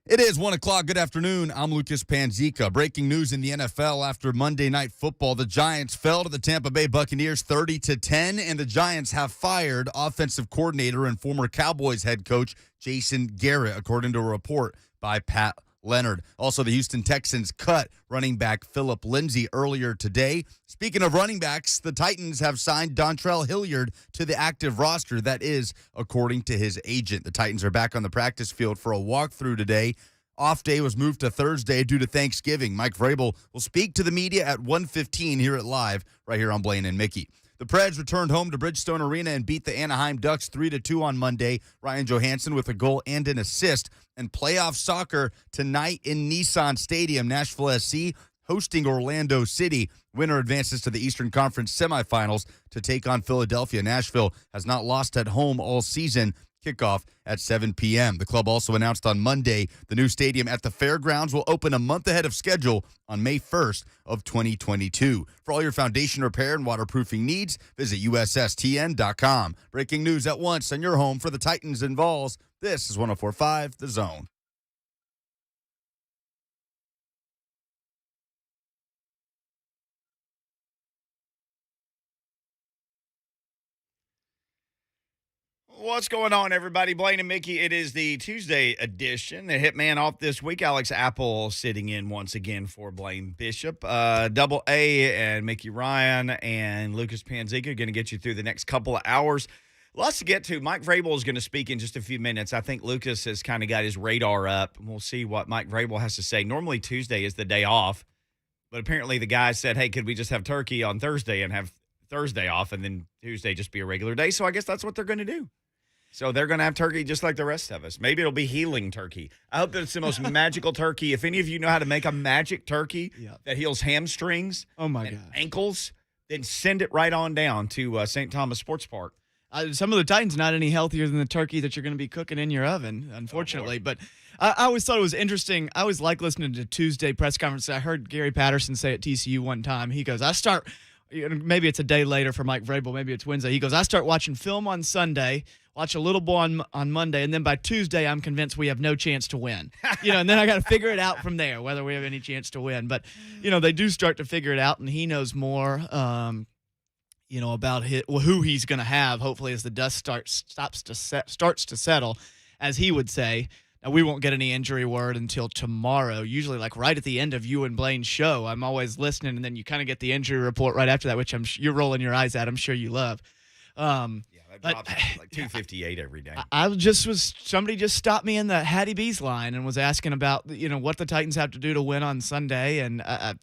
It is 1 o'clock. Good afternoon. I'm Lucas Panzica. Breaking news in the NFL after Monday Night Football. The Giants fell to the Tampa Bay Buccaneers 30-10, and the Giants have fired offensive coordinator and former Cowboys head coach Jason Garrett, according to a report by Pat Leonard. Also, the Houston Texans cut running back Phillip Lindsay earlier today. Speaking of running backs, the Titans have signed Dontrell Hilliard to the active roster. That is, according to his agent. The Titans are back on the practice field for a walkthrough today. Off day was moved to Thursday due to Thanksgiving. Mike Vrabel will speak to the media at 1:15 here at Live, right here on Blaine and Mickey. The Preds returned home to Bridgestone Arena and beat the Anaheim Ducks 3-2 on Monday. Ryan Johansson with a goal and an assist. And playoff soccer tonight in Nissan Stadium. Nashville SC hosting Orlando City. Winner advances to the Eastern Conference semifinals to take on Philadelphia. Nashville has not lost at home all season. Kickoff at 7 p.m. The club also announced on Monday the new stadium at the Fairgrounds will open a month ahead of schedule on May 1st of 2022. For all your foundation repair and waterproofing needs, visit USSTN.com. Breaking news at once on your home for the Titans and Vols. This is 104.5 The Zone. What's going on, everybody? Blaine and Mickey. It is the Tuesday edition. The Hitman off this week. Alex Apple sitting in once again for Blaine Bishop. Double A and Mickey Ryan and Lucas Panzica going to get you through the next couple of hours. Lots to get to. Mike Vrabel is going to speak in just a few minutes. I think Lucas has kind of got his radar up. We'll see what Mike Vrabel has to say. Normally Tuesday is the day off, but apparently the guys said, hey, could we just have turkey on Thursday and have Thursday off and then Tuesday just be a regular day? So I guess that's what they're going to do. So they're going to have turkey just like the rest of us. Maybe it'll be healing turkey. I hope that it's the most magical turkey. If any of you know how to make a magic turkey that heals hamstrings and ankles, then send it right on down to St. Thomas Sports Park. Some of the Titans not any healthier than the turkey that you're going to be cooking in your oven, unfortunately. But I always thought it was interesting. I always like listening to Tuesday press conferences. I heard Gary Patterson say at TCU one time, he goes, maybe it's a day later for Mike Vrabel, maybe it's Wednesday. He goes, I start watching film on Sunday, watch a little ball on Monday, and then by Tuesday I'm convinced we have no chance to win. And then I got to figure it out from there, whether we have any chance to win. But, they do start to figure it out, and he knows more, about who he's going to have, hopefully, as the dust starts to settle, as he would say. Now, we won't get any injury word until tomorrow, usually like right at the end of you and Blaine's show. I'm always listening, and then you kind of get the injury report right after that, which you're rolling your eyes at. I'm sure you love. That drops like 258 every day. Somebody just stopped me in the Hattie B's line and was asking about, what the Titans have to do to win on Sunday, and I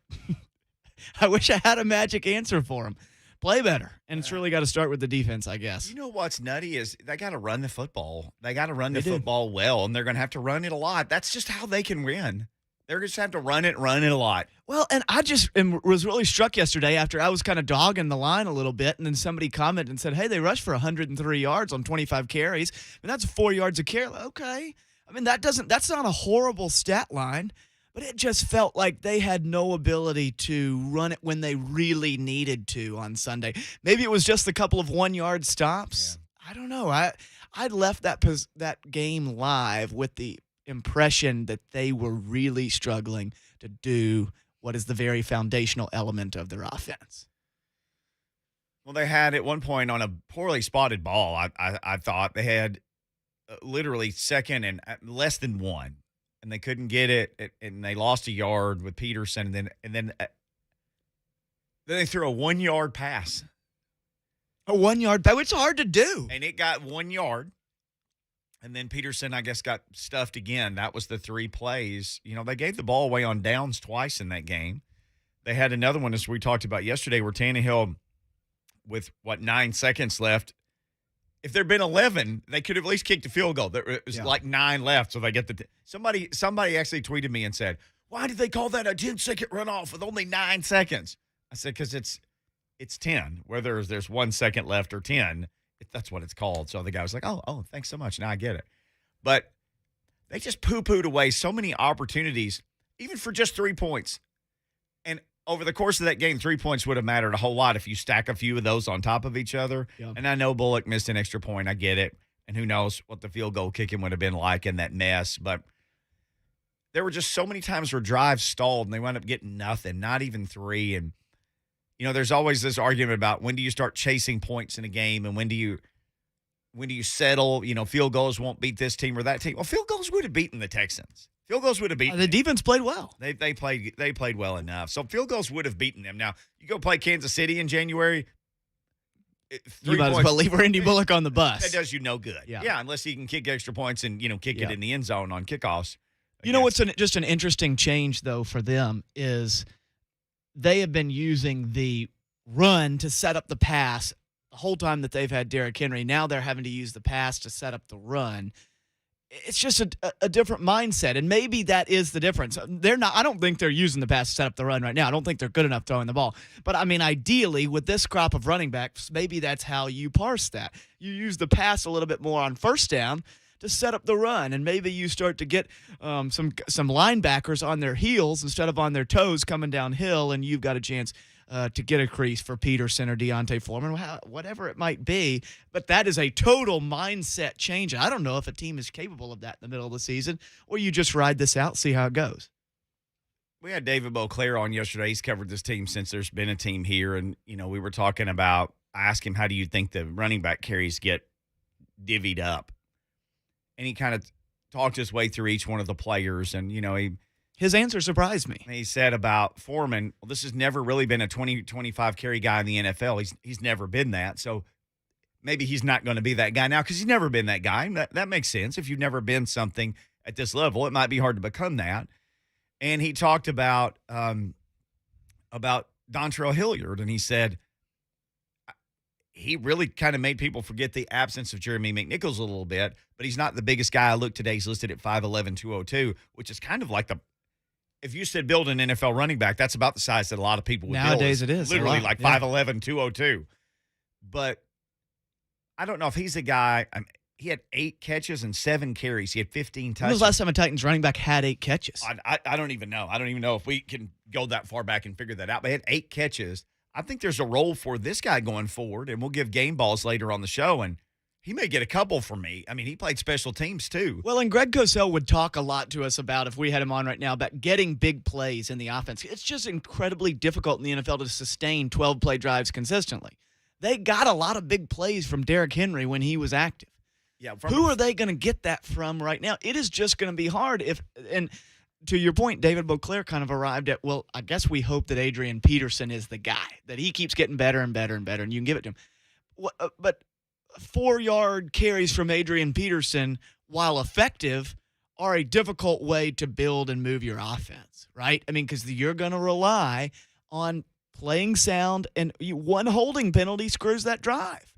wish I had a magic answer for him. Play better, and it's really got to start with the defense, I guess. You know what's nutty is they got to run the football. They got to run the football well, and they're going to have to run it a lot. That's just how they can win. They're just have to run it a lot. Well, and I just was really struck yesterday after I was kind of dogging the line a little bit, and then somebody commented and said, hey, they rushed for 103 yards on 25 carries. That's 4 yards a carry. Okay. That's not a horrible stat line, but it just felt like they had no ability to run it when they really needed to on Sunday. Maybe it was just a couple of 1 yard stops. Yeah. I don't know. I left that game live with the impression that they were really struggling to do what is the very foundational element of their offense. Well, they had at one point on a poorly spotted ball, I thought they had literally second and less than one, and they couldn't get it, and they lost a yard with Peterson, and then they threw a 1 yard pass. A 1 yard pass, which is hard to do. And it got 1 yard. And then Peterson, I guess, got stuffed again. That was the 3 plays. They gave the ball away on downs twice in that game. They had another one, as we talked about yesterday, where Tannehill, with, 9 seconds left, if there had been 11, they could have at least kicked a field goal. There was like 9 left, so they get the somebody actually tweeted me and said, why did they call that a 10-second runoff with only 9 seconds? I said, because it's 10. Whether there's 1 second left or 10, that's what it's called. So the guy was like, oh, thanks so much. Now I get it. But they just poo-pooed away so many opportunities, even for just 3 points. And over the course of that game, 3 points would have mattered a whole lot if you stack a few of those on top of each other. Yep. And I know Bullock missed an extra point. I get it. And who knows what the field goal kicking would have been like in that mess. But there were just so many times where drives stalled and they wound up getting nothing, not even 3. And, there's always this argument about when do you start chasing points in a game and when do you settle, field goals won't beat this team or that team. Well, field goals would have beaten the Texans. Field goals would have beaten the defense played well. They played well enough. So field goals would have beaten them. Now, you go play Kansas City in January, You might as well leave Randy Bullock on the bus. That does you no good. Yeah, unless he can kick extra points and, kick it in the end zone on kickoffs. What's just an interesting change, though, for them is they have been using the run to set up the pass the whole time that they've had Derrick Henry. Now they're having to use the pass to set up the run. It's just a different mindset, and maybe that is the difference. I don't think they're using the pass to set up the run right now. I don't think they're good enough throwing the ball. But, ideally, with this crop of running backs, maybe that's how you parse that. You use the pass a little bit more on first down to set up the run, and maybe you start to get some linebackers on their heels instead of on their toes coming downhill, and you've got a chance to get a crease for Peterson or Deontay Foreman, whatever it might be. But that is a total mindset change. I don't know if a team is capable of that in the middle of the season, or you just ride this out, see how it goes. We had David Beauclair on yesterday. He's covered this team since there's been a team here, and, we were talking about, I asked him, how do you think the running back carries get divvied up? And he kind of talked his way through each one of the players, and, his answer surprised me. He said about Foreman, well, this has never really been a 20-25 carry guy in the NFL. He's never been that. So maybe he's not going to be that guy now because he's never been that guy. That makes sense. If you've never been something at this level, it might be hard to become that. And he talked about Dontrell Hilliard, and he said he really kind of made people forget the absence of Jeremy McNichols a little bit, but he's not the biggest guy. I looked today. He's listed at 5'11", 202, which is kind of like if you said build an NFL running back, that's about the size that a lot of people would nowadays build. It is. Literally like 5'11", 202. But I don't know if he's a guy. He had 8 catches and 7 carries. He had 15 touches. When was the last time a Titans running back had 8 catches? I don't even know. I don't even know if we can go that far back and figure that out. But he had 8 catches. I think there's a role for this guy going forward, and we'll give game balls later on the show, and he may get a couple from me. He played special teams too. Well, and Greg Cosell would talk a lot to us about, if we had him on right now, about getting big plays in the offense. It's just incredibly difficult in the NFL to sustain 12-play drives consistently. They got a lot of big plays from Derrick Henry when he was active. Yeah, who are they going to get that from right now? It is just going to be hard. And to your point, David Beauclair kind of arrived at, well, I guess we hope that Adrian Peterson is the guy, that he keeps getting better and better and better, and you can give it to him. But 4-yard carries from Adrian Peterson, while effective, are a difficult way to build and move your offense, right? Because you're going to rely on playing sound, and one holding penalty screws that drive.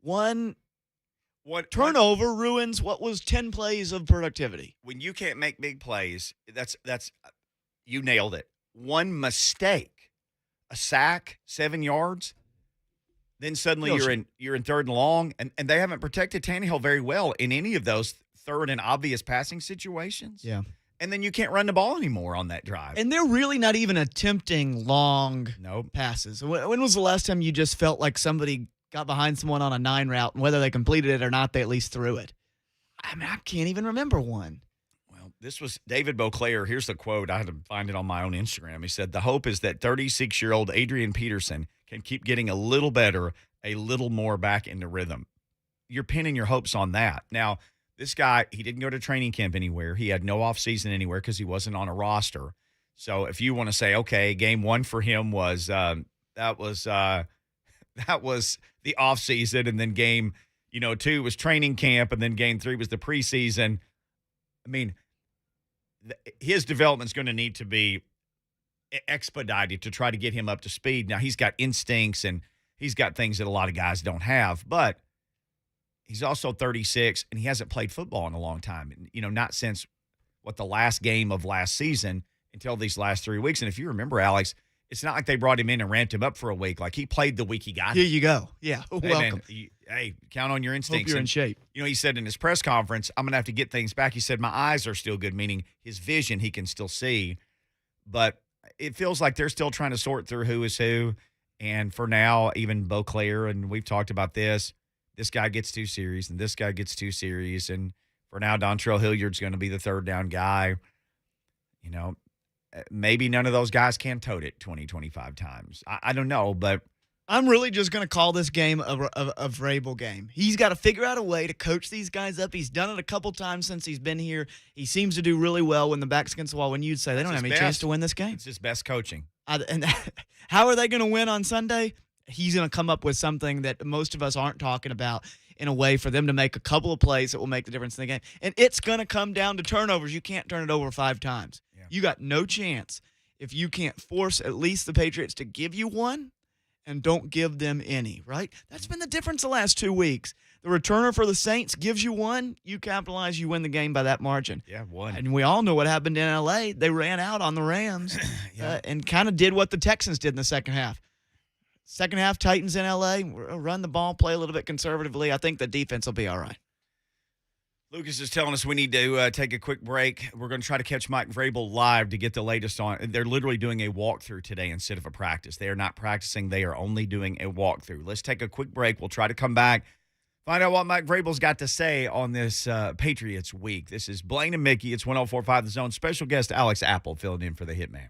One turnover ruins what was 10 plays of productivity. When you can't make big plays, that's you nailed it. One mistake, a sack, 7 yards, then suddenly you're in 3rd and long, and they haven't protected Tannehill very well in any of those 3rd and obvious passing situations. Yeah. And then you can't run the ball anymore on that drive. And they're really not even attempting long passes. When was the last time you just felt like somebody got behind someone on a 9 route, and whether they completed it or not, they at least threw it? I can't even remember one. Well, this was David Beauclair. Here's the quote. I had to find it on my own Instagram. He said, "The hope is that 36-year-old Adrian Peterson can keep getting a little better, a little more back into rhythm." You're pinning your hopes on that. Now, this guy, he didn't go to training camp anywhere. He had no offseason anywhere because he wasn't on a roster. So if you want to say, okay, game 1 for him was that was the offseason, and then game 2 was training camp, and then game 3 was the preseason. His development's going to need to be expedited to try to get him up to speed. Now, he's got instincts, and he's got things that a lot of guys don't have, but he's also 36, and he hasn't played football in a long time. Not since the last game of last season until these last 3 weeks. And if you remember, Alex, it's not like they brought him in and ramped him up for a week. Like, he played the week he got Here you go. Yeah, welcome. Hey, count on your instincts. Hope you're in shape. He said in his press conference, I'm going to have to get things back. He said, my eyes are still good, meaning his vision he can still see. But it feels like they're still trying to sort through who is who. And for now, even Beauclair, and we've talked about this guy gets 2 series, and this guy gets 2 series. And for now, Dontrell Hilliard's going to be the 3rd down guy. You know, maybe none of those guys can tote it 20, 25 times. I don't know, but I'm really just going to call this game a Vrabel game. He's got to figure out a way to coach these guys up. He's done it a couple times since he's been here. He seems to do really well when the back's against the wall. When you'd say they don't have any chance to win this game. It's his best coaching. And how are they going to win on Sunday? He's going to come up with something that most of us aren't talking about in a way for them to make a couple of plays that will make the difference in the game. And it's going to come down to turnovers. You can't turn it over 5 times. Yeah. You got no chance if you can't force at least the Patriots to give you one and don't give them any, right? That's been the difference the last 2 weeks. The returner for the Saints gives you one, you capitalize, you win the game by that margin. Yeah, one. And we all know what happened in L.A. They ran out on the Rams and kind of did what the Texans did in the second half. Second half, Titans in L.A., run the ball, play a little bit conservatively. I think the defense will be all right. Lucas is telling us we need to take a quick break. We're going to try to catch Mike Vrabel live to get the latest on. They're literally doing a walkthrough today instead of a practice. They are not practicing. They are only doing a walkthrough. Let's take a quick break. We'll try to come back, find out what Mike Vrabel's got to say on this Patriots week. This is Blaine and Mickey. It's 104.5 The Zone. Special guest Alex Apple filling in for the Hitman.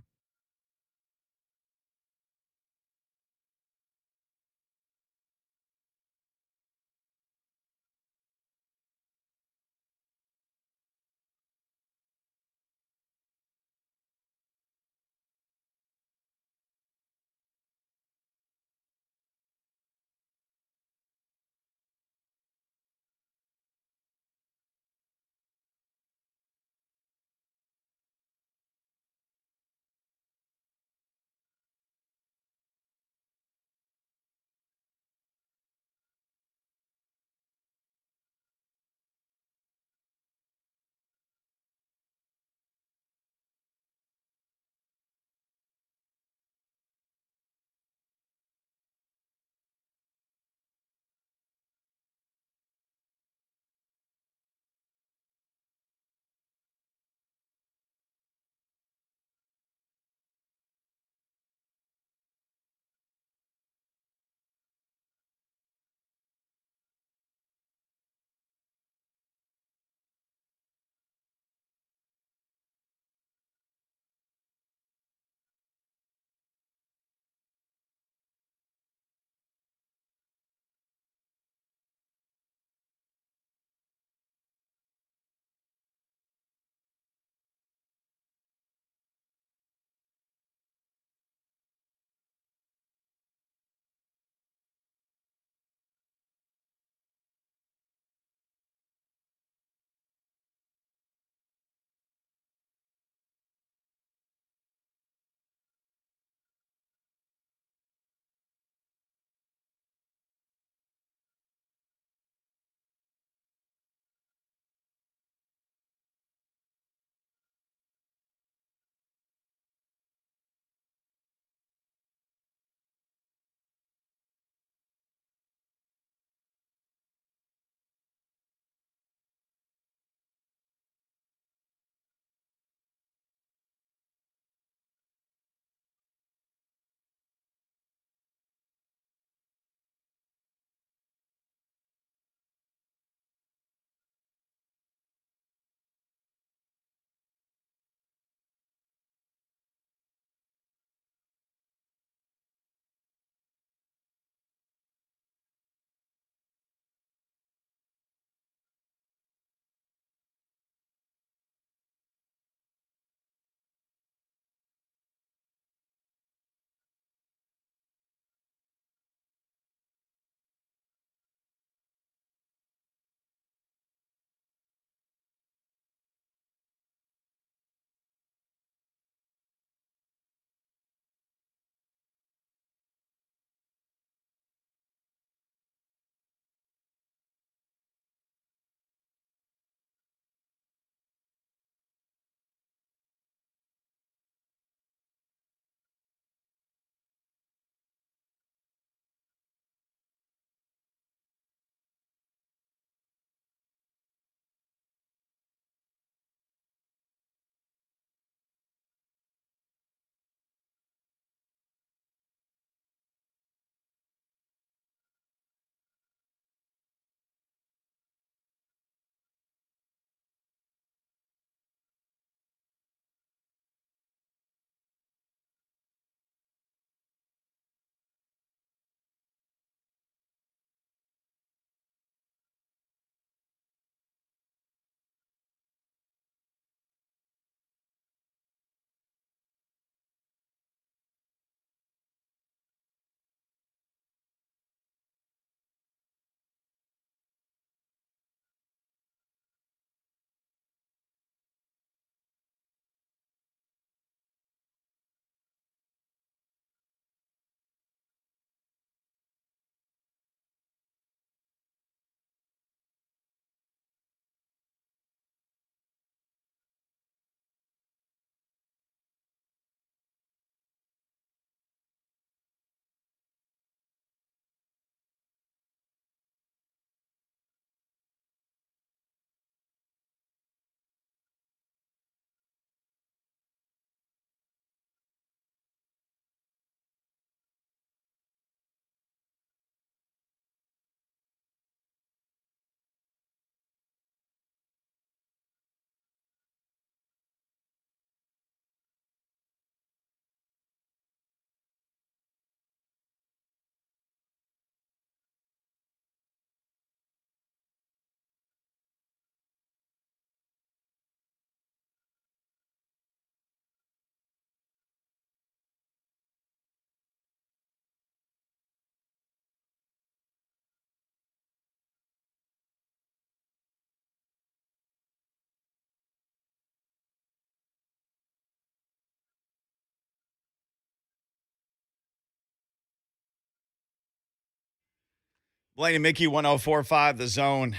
Blaine and Mickey, 104.5 The Zone.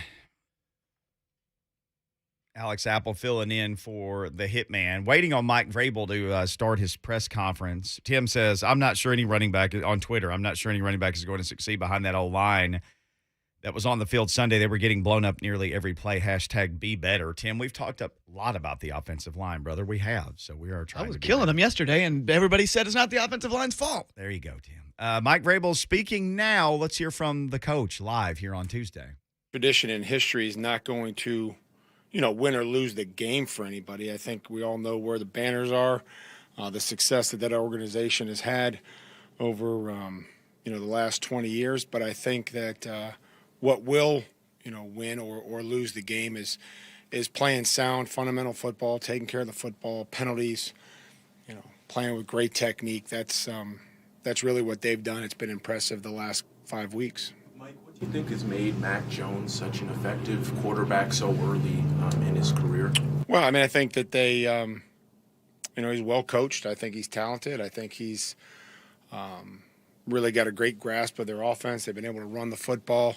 Alex Apple filling in for the Hitman, waiting on Mike Vrabel to start his press conference. Tim says, I'm not sure any running back on Twitter. I'm not sure any running back is going to succeed behind that old line that was on the field Sunday. They were getting blown up nearly every play. Hashtag be better. Tim, we've talked a lot about the offensive line, brother. We have. So we are trying I was to be killing better. them yesterday, and everybody said it's not the offensive line's fault. There you go, Tim. Mike Vrabel speaking now. Let's hear from the coach live here on Tuesday. Tradition and history is not going to, win or lose the game for anybody. I think we all know where the banners are, the success that organization has had over, the last 20 years. But I think that what will, win or lose the game is playing sound, fundamental football, taking care of the football, penalties, playing with great technique. That's really what they've done. It's been impressive the last 5 weeks. Mike, what do you think has made Mac Jones such an effective quarterback so early in his career? Well, I think that they, he's well coached. I think he's talented. I think he's really got a great grasp of their offense. They've been able to run the football,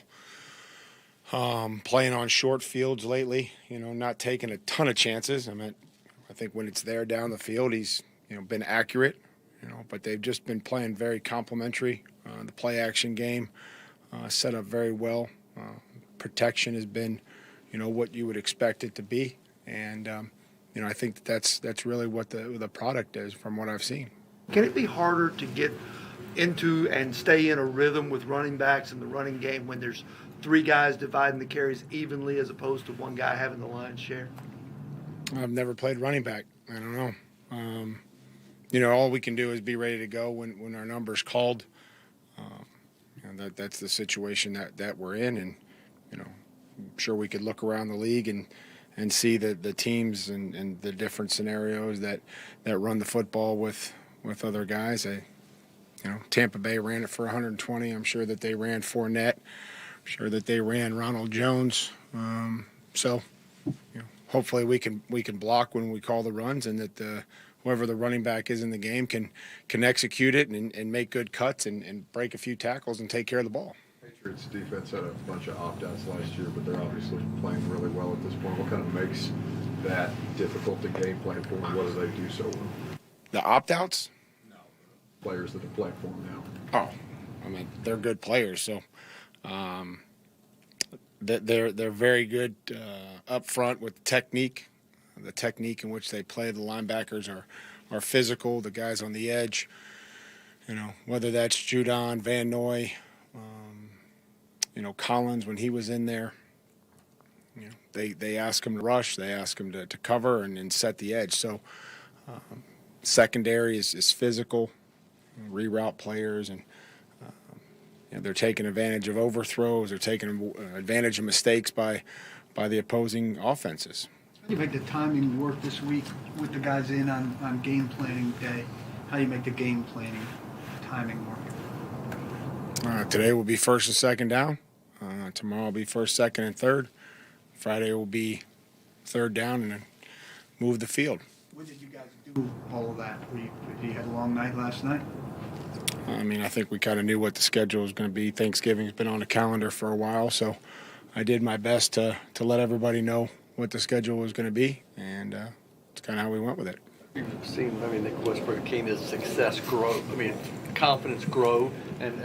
playing on short fields lately, not taking a ton of chances. I think when it's there down the field, he's, been accurate, but they've just been playing very complimentary. The play action game set up very well. Protection has been, what you would expect it to be. And, I think that's really what the product is from what I've seen. Can it be harder to get into and stay in a rhythm with running backs in the running game when there's three guys dividing the carries evenly as opposed to one guy having the lion's share? I've never played running back. I don't know. All we can do is be ready to go when our number's called. That's the situation that we're in. And, I'm sure we could look around the league and see the teams and the different scenarios that run the football with other guys. Tampa Bay ran it for 120. I'm sure that they ran Fournette. I'm sure that they ran Ronald Jones. Hopefully we can block when we call the runs, and that whoever the running back is in the game can execute it and make good cuts and break a few tackles and take care of the ball. Patriots defense had a bunch of opt-outs last year, but they're obviously playing really well at this point. What kind of makes that difficult to game plan for them? What do they do so well? The opt-outs? No. Players that are playing for them now. Oh, they're good players, so they're very good up front with technique. The technique in which they play. The linebackers are physical. The guys on the edge, whether that's Judon, Van Noy, Collins when he was in there, they ask him to rush. They ask him to cover and set the edge. So secondary is physical, reroute players, and they're taking advantage of overthrows. They're taking advantage of mistakes by the opposing offenses. How do you make the timing work this week with the guys in on game planning day? How do you make the game planning timing work? Today will be first and second down. Tomorrow will be first, second, and third. Friday will be third down and then move the field. When did you guys do all of that? Did you have a long night last night? I think we kind of knew what the schedule was going to be. Thanksgiving's been on the calendar for a while, so I did my best to let everybody know what the schedule was going to be, and it's kind of how we went with it. You've seen, Nick Westbrook, his success grow. Confidence grow, and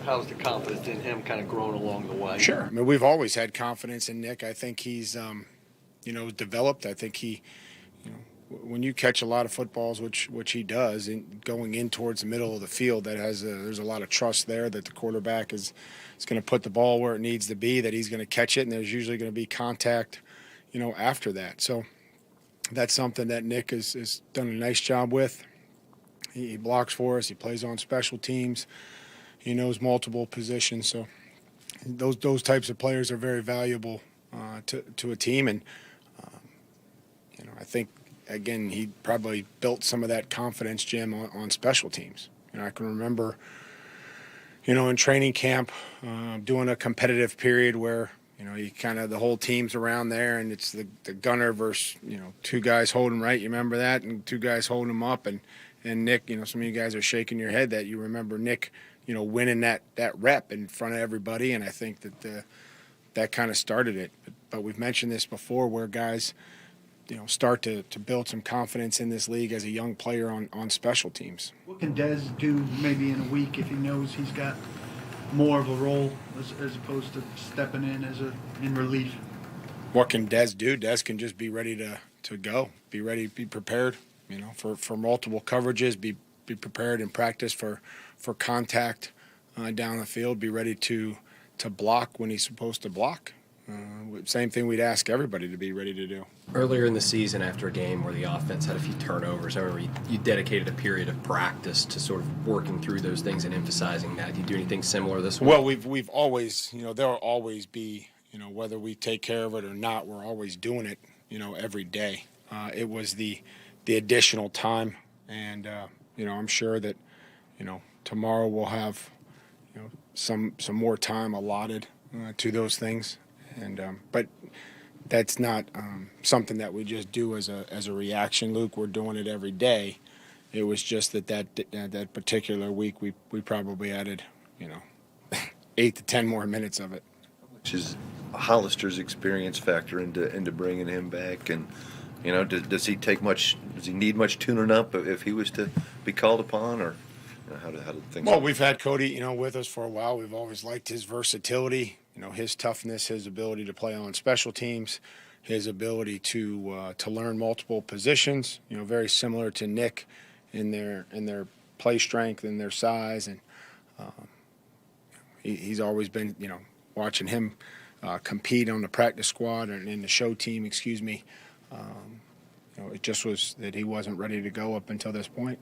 how's the confidence in him kind of grown along the way? Sure. We've always had confidence in Nick. I think he's, developed. I think he, when you catch a lot of footballs, which he does, going in towards the middle of the field, there's a lot of trust there that the quarterback is going to put the ball where it needs to be, that he's going to catch it, and there's usually going to be contact, after that. So that's something that Nick has done a nice job with. He blocks for us. He plays on special teams. He knows multiple positions. So those types of players are very valuable to a team. And, I think, again, he probably built some of that confidence, Jim, on special teams. I can remember, in training camp, doing a competitive period where, you kind of the whole team's around there, and it's the gunner versus, two guys holding right. You remember that? And two guys holding him up. And Nick, some of you guys are shaking your head that you remember Nick, winning that rep in front of everybody, and I think that kind of started it. But we've mentioned this before, where guys, start to build some confidence in this league as a young player on special teams. What can Dez do maybe in a week if he knows he's got more of a role as opposed to stepping in relief? What can Dez do? Dez can just be ready to go, be ready, be prepared, for multiple coverages, be prepared in practice for contact down the field, be ready to block when he's supposed to block. Same thing we'd ask everybody to be ready to do. Earlier in the season, after a game where the offense had a few turnovers, I remember you dedicated a period of practice to sort of working through those things and emphasizing that. Do you do anything similar this week? Well, we've always, there'll always be, whether we take care of it or not, we're always doing it, every day. It was the additional time, and I'm sure that, tomorrow we'll have, some more time allotted to those things. And but that's not something that we just do as a reaction, Luke. We're doing it every day. It was just that particular week we probably added 8 to 10 more minutes of it. Which is Hollister's experience factor into bringing him back, and does he need much tuning up if he was to be called upon, or how do things? Well, we've had Cody with us for a while. We've always liked his versatility. His toughness, his ability to play on special teams, his ability to learn multiple positions. Very similar to Nick in their play strength and their size, and he's always been watching him compete on the practice squad and in the show team. Excuse me. It just was that he wasn't ready to go up until this point.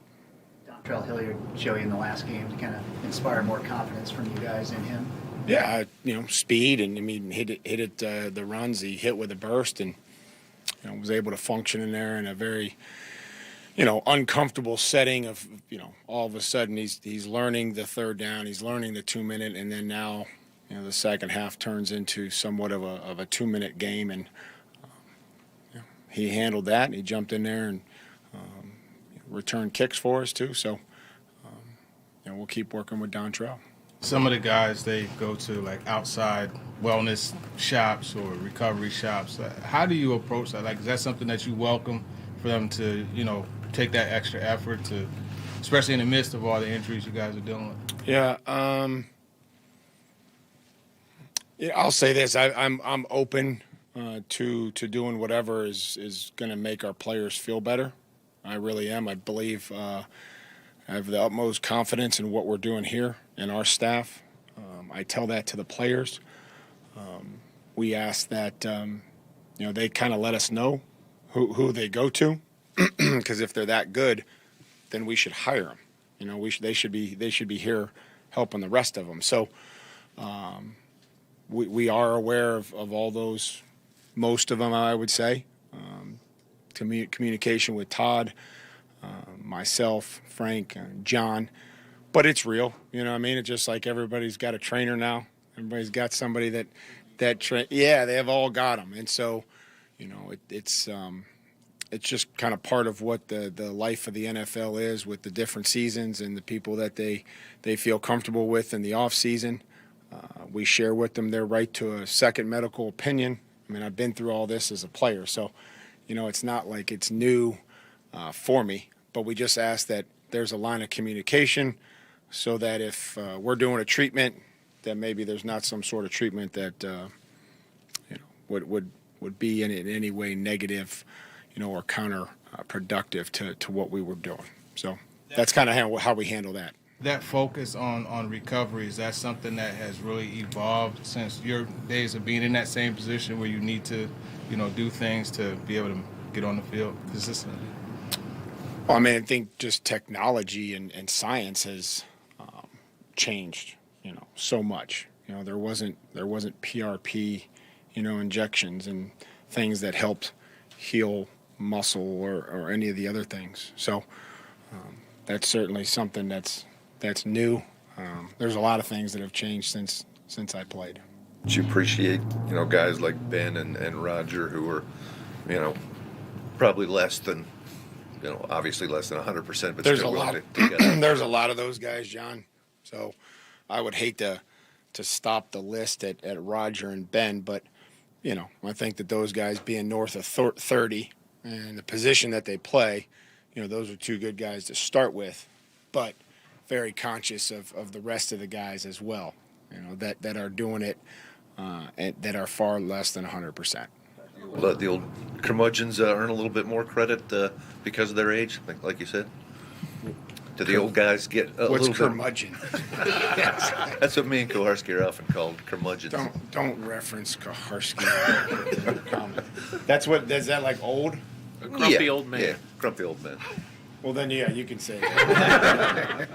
Dontrell Hilliard showed you in the last game to kind of inspire more confidence from you guys in him. Yeah, speed, and hit it the runs he hit with a burst, and was able to function in there in a very uncomfortable setting of all of a sudden he's learning the third down, he's learning the 2-minute, and then now the second half turns into somewhat of a 2-minute game, and he handled that, and he jumped in there and returned kicks for us too. So we'll keep working with Dontrell. Some of the guys, they go to like outside wellness shops or recovery shops. How do you approach that? Like, is that something that you welcome for them to, take that extra effort to, especially in the midst of all the injuries you guys are dealing with? Yeah, I'll say this: I'm open to doing whatever is going to make our players feel better. I really am. I believe I have the utmost confidence in what we're doing here and our staff. I tell that to the players. We ask that they kind of let us know who they go to, because if they're that good, then we should hire them. They should be here helping the rest of them. So we are aware of all those, most of them, I would say. Communication with Todd, myself, Frank, John. But it's real, It's just like everybody's got a trainer now. Everybody's got somebody that yeah, they have all got them, and so, it's just kind of part of what the life of the NFL is, with the different seasons and the people that they feel comfortable with in the off season. We share with them their right to a second medical opinion. I've been through all this as a player, so it's not like it's new for me. But we just ask that there's a line of communication, so that if we're doing a treatment, that maybe there's not some sort of treatment that would be in any way negative, or counterproductive to what we were doing. So that's kind of how we handle that. That focus on recovery, is that something that has really evolved since your days of being in that same position where you need to, do things to be able to get on the field consistently? Well, I think just technology and science has changed, so much. There wasn't PRP, injections and things that helped heal muscle or any of the other things. So that's certainly something that's new. There's a lot of things that have changed since I played. Do you appreciate, guys like Ben and Roger, who are, probably less than, obviously less than 100%, but there's still a lot. willing to get out? There's a lot of those guys, John. So I would hate to stop the list at Roger and Ben, but, I think that those guys being north of 30 and the position that they play, those are two good guys to start with, but very conscious of the rest of the guys as well, that are doing it and that are far less than 100%. Let the old curmudgeons earn a little bit more credit because of their age, like you said? Do the old guys get a What's little curmudgeon? That's what me and Koharski are often called, curmudgeons. Don't reference Koharski. Is that like old? A grumpy old man. Yeah, grumpy old man. Well, then, yeah, you can say that.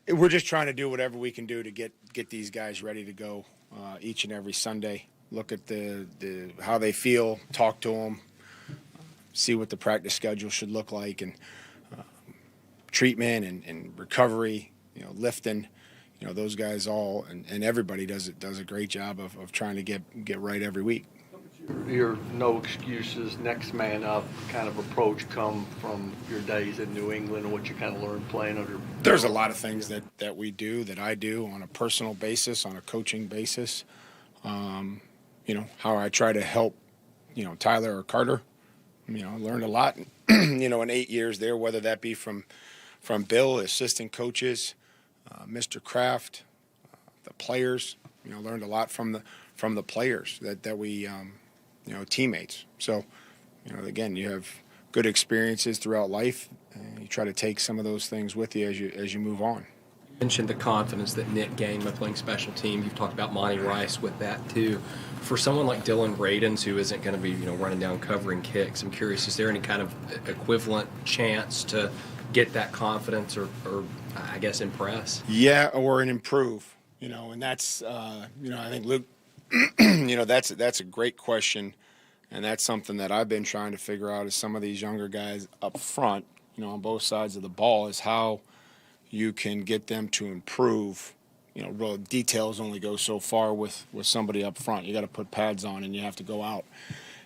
We're just trying to do whatever we can do to get these guys ready to go each and every Sunday. Look at how they feel, talk to them, see what the practice schedule should look like, and treatment and recovery, lifting. Those guys all and everybody does a great job of trying to get right every week. Your no excuses, next man up kind of approach come from your days in New England and what you kind of learned playing under? There's a lot of things that we do, that I do on a personal basis, on a coaching basis. How I try to help, Tyler or Carter. I learned a lot, in 8 years there, whether that be from Bill, assistant coaches, Mr. Kraft, the players. Learned a lot from the players that we, teammates. So, again, you have good experiences throughout life, and you try to take some of those things with you as you move on. You mentioned the confidence that Nick gained by playing special team. You've talked about Monty Rice with that too. For someone like Dylan Radins, who isn't going to be running down covering kicks, I'm curious, is there any kind of equivalent chance to get that confidence or I guess impress? Yeah, or an improve. And that's I think Luke, that's a great question, and that's something that I've been trying to figure out as some of these younger guys up front, on both sides of the ball, is how you can get them to improve. Real details only go so far with somebody up front. You got to put pads on, and you have to go out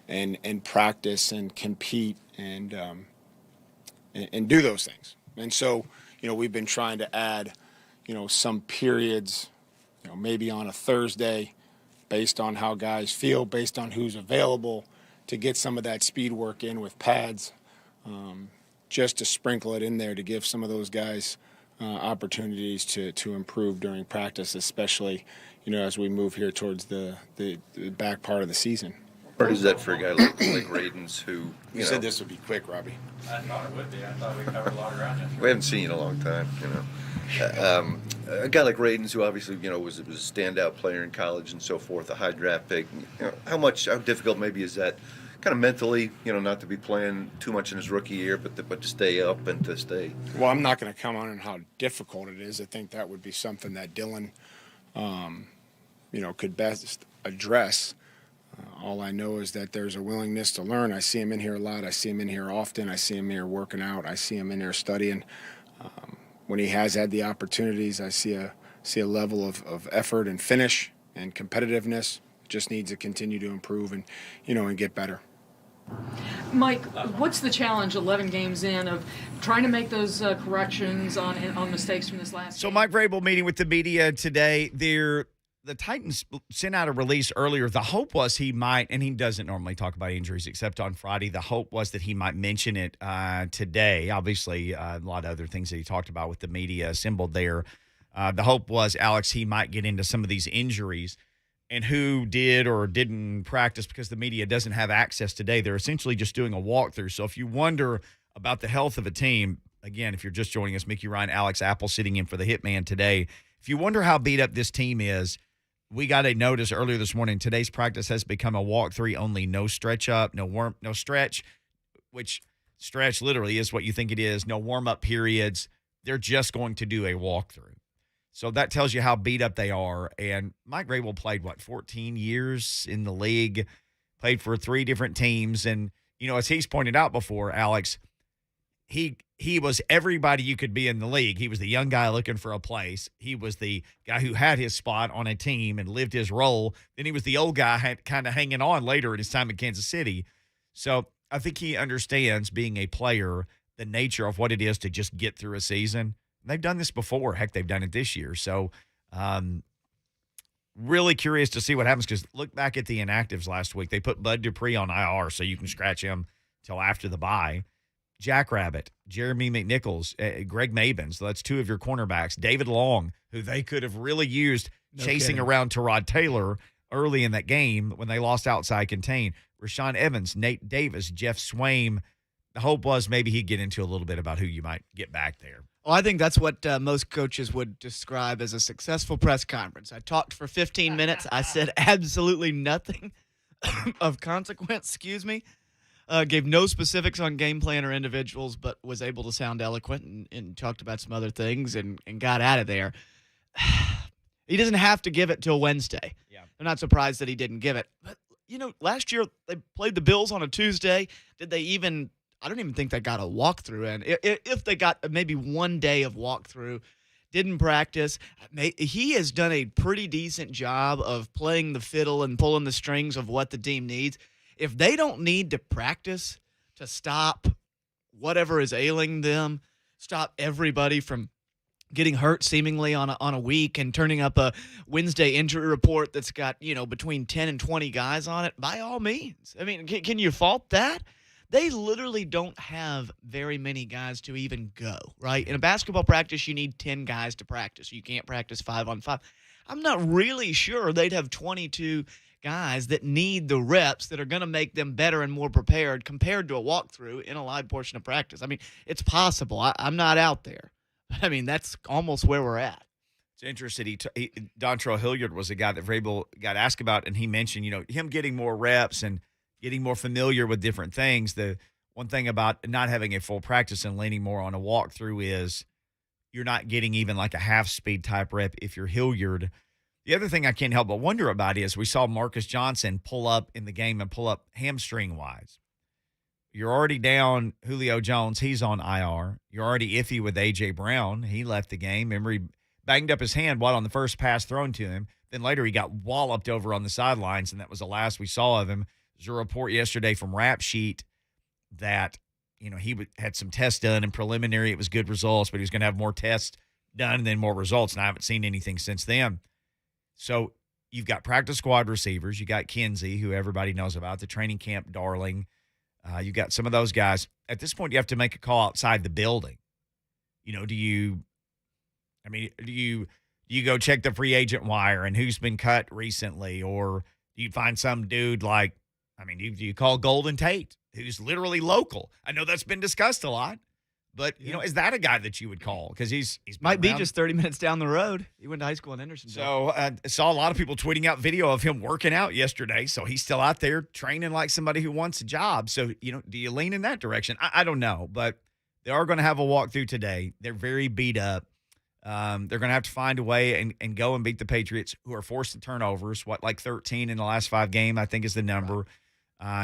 and practice and compete and do those things. And so, we've been trying to add, some periods, maybe on a Thursday, based on how guys feel, based on who's available, to get some of that speed work in with pads, just to sprinkle it in there to give some of those guys opportunities to improve during practice, especially, as we move here towards the back part of the season. Hard is that for a guy like Radins, who you said this would be quick, Robbie? I thought it would be. I thought we covered a lot of ground yesterday. We haven't seen you in a long time, a guy like Radins, who obviously was a standout player in college and so forth, a high draft pick. How difficult maybe is that, kind of mentally, not to be playing too much in his rookie year, but to stay up and to stay. Well, I'm not going to comment on how difficult it is. I think that would be something that Dylan, could best address. All I know is that there's a willingness to learn. I see him in here a lot. I see him in here often. I see him here working out. I see him in there studying. When he has had the opportunities, I see a level of effort and finish and competitiveness. Just needs to continue to improve and get better. Mike, what's the challenge 11 games in of trying to make those corrections on mistakes from this last game? Mike Vrabel meeting with the media today. The Titans sent out a release earlier. The hope was he might, and he doesn't normally talk about injuries except on Friday. The hope was that he might mention it today. Obviously, a lot of other things that he talked about with the media assembled there. The hope was, Alex, he might get into some of these injuries and who did or didn't practice, because the media doesn't have access today. They're essentially just doing a walkthrough. So if you wonder about the health of a team, again, if you're just joining us, Mickey Ryan, Alex Apple sitting in for the Hitman today. If you wonder how beat up this team is, we got a notice earlier this morning. Today's practice has become a walkthrough only, no stretch up, no stretch, which stretch literally is what you think it is, no warm-up periods. They're just going to do a walkthrough. So that tells you how beat up they are. And Mike Vrabel played, 14 years in the league, played for 3 different teams. And, as he's pointed out before, Alex, he was everybody you could be in the league. He was the young guy looking for a place. He was the guy who had his spot on a team and lived his role. Then he was the old guy kind of hanging on later in his time in Kansas City. So I think he understands, being a player, the nature of what it is to just get through a season. They've done this before. Heck, they've done it this year. So really curious to see what happens because look back at the inactives last week. They put Bud Dupree on IR so you can scratch him till after the bye. Jackrabbit, Jeremy McNichols, Greg Mabin. So that's two of your cornerbacks. David Long, who they could have really used chasing around Tyrod Taylor early in that game when they lost outside contain. Rashawn Evans, Nate Davis, Jeff Swaim. The hope was maybe he'd get into a little bit about who you might get back there. Well, I think that's what most coaches would describe as a successful press conference. I talked for 15 minutes. I said absolutely nothing of consequence, gave no specifics on game plan or individuals, but was able to sound eloquent and talked about some other things and got out of there. He doesn't have to give it till Wednesday. Yeah. I'm not surprised that he didn't give it. But, last year they played the Bills on a Tuesday. Did they even – I don't even think they got a walkthrough in. If they got maybe 1 day of walkthrough, didn't practice. He has done a pretty decent job of playing the fiddle and pulling the strings of what the team needs. If they don't need to practice to stop whatever is ailing them, stop everybody from getting hurt seemingly on a week and turning up a Wednesday injury report that's got, between 10 and 20 guys on it, by all means. I mean, can you fault that? They literally don't have very many guys to even go, right? In a basketball practice, you need 10 guys to practice. You can't practice 5-on-5. I'm not really sure they'd have 22 guys that need the reps that are going to make them better and more prepared compared to a walkthrough in a live portion of practice. I mean, it's possible. I'm not out there. I mean, that's almost where we're at. It's interesting. Dontrell Hilliard was a guy that Vrabel got asked about, and he mentioned, him getting more reps and getting more familiar with different things. The one thing about not having a full practice and leaning more on a walkthrough is you're not getting even like a half-speed type rep if you're Hilliard. The other thing I can't help but wonder about is we saw Marcus Johnson pull up in the game and pull up hamstring-wise. You're already down Julio Jones. He's on IR. You're already iffy with A.J. Brown. He left the game. Remember, he banged up his hand on the first pass thrown to him. Then later he got walloped over on the sidelines, and that was the last we saw of him. There's a report yesterday from Rap Sheet that, he had some tests done and preliminary. It was good results, but he was going to have more tests done and then more results, and I haven't seen anything since then. So you've got practice squad receivers. You got Kinsey, who everybody knows about, the training camp darling. You got some of those guys. At this point, you have to make a call outside the building. Do you go check the free agent wire and who's been cut recently? Or do you find some dude do you call Golden Tate, who's literally local? I know that's been discussed a lot, but, is that a guy that you would call? Because he's might be just 30 minutes down the road. He went to high school in Hendersonville. So I saw a lot of people tweeting out video of him working out yesterday. So he's still out there training like somebody who wants a job. So, do you lean in that direction? I don't know, but they are going to have a walkthrough today. They're very beat up. They're going to have to find a way and go and beat the Patriots, who are forced to turnovers. 13 in the last 5 games, I think is the number.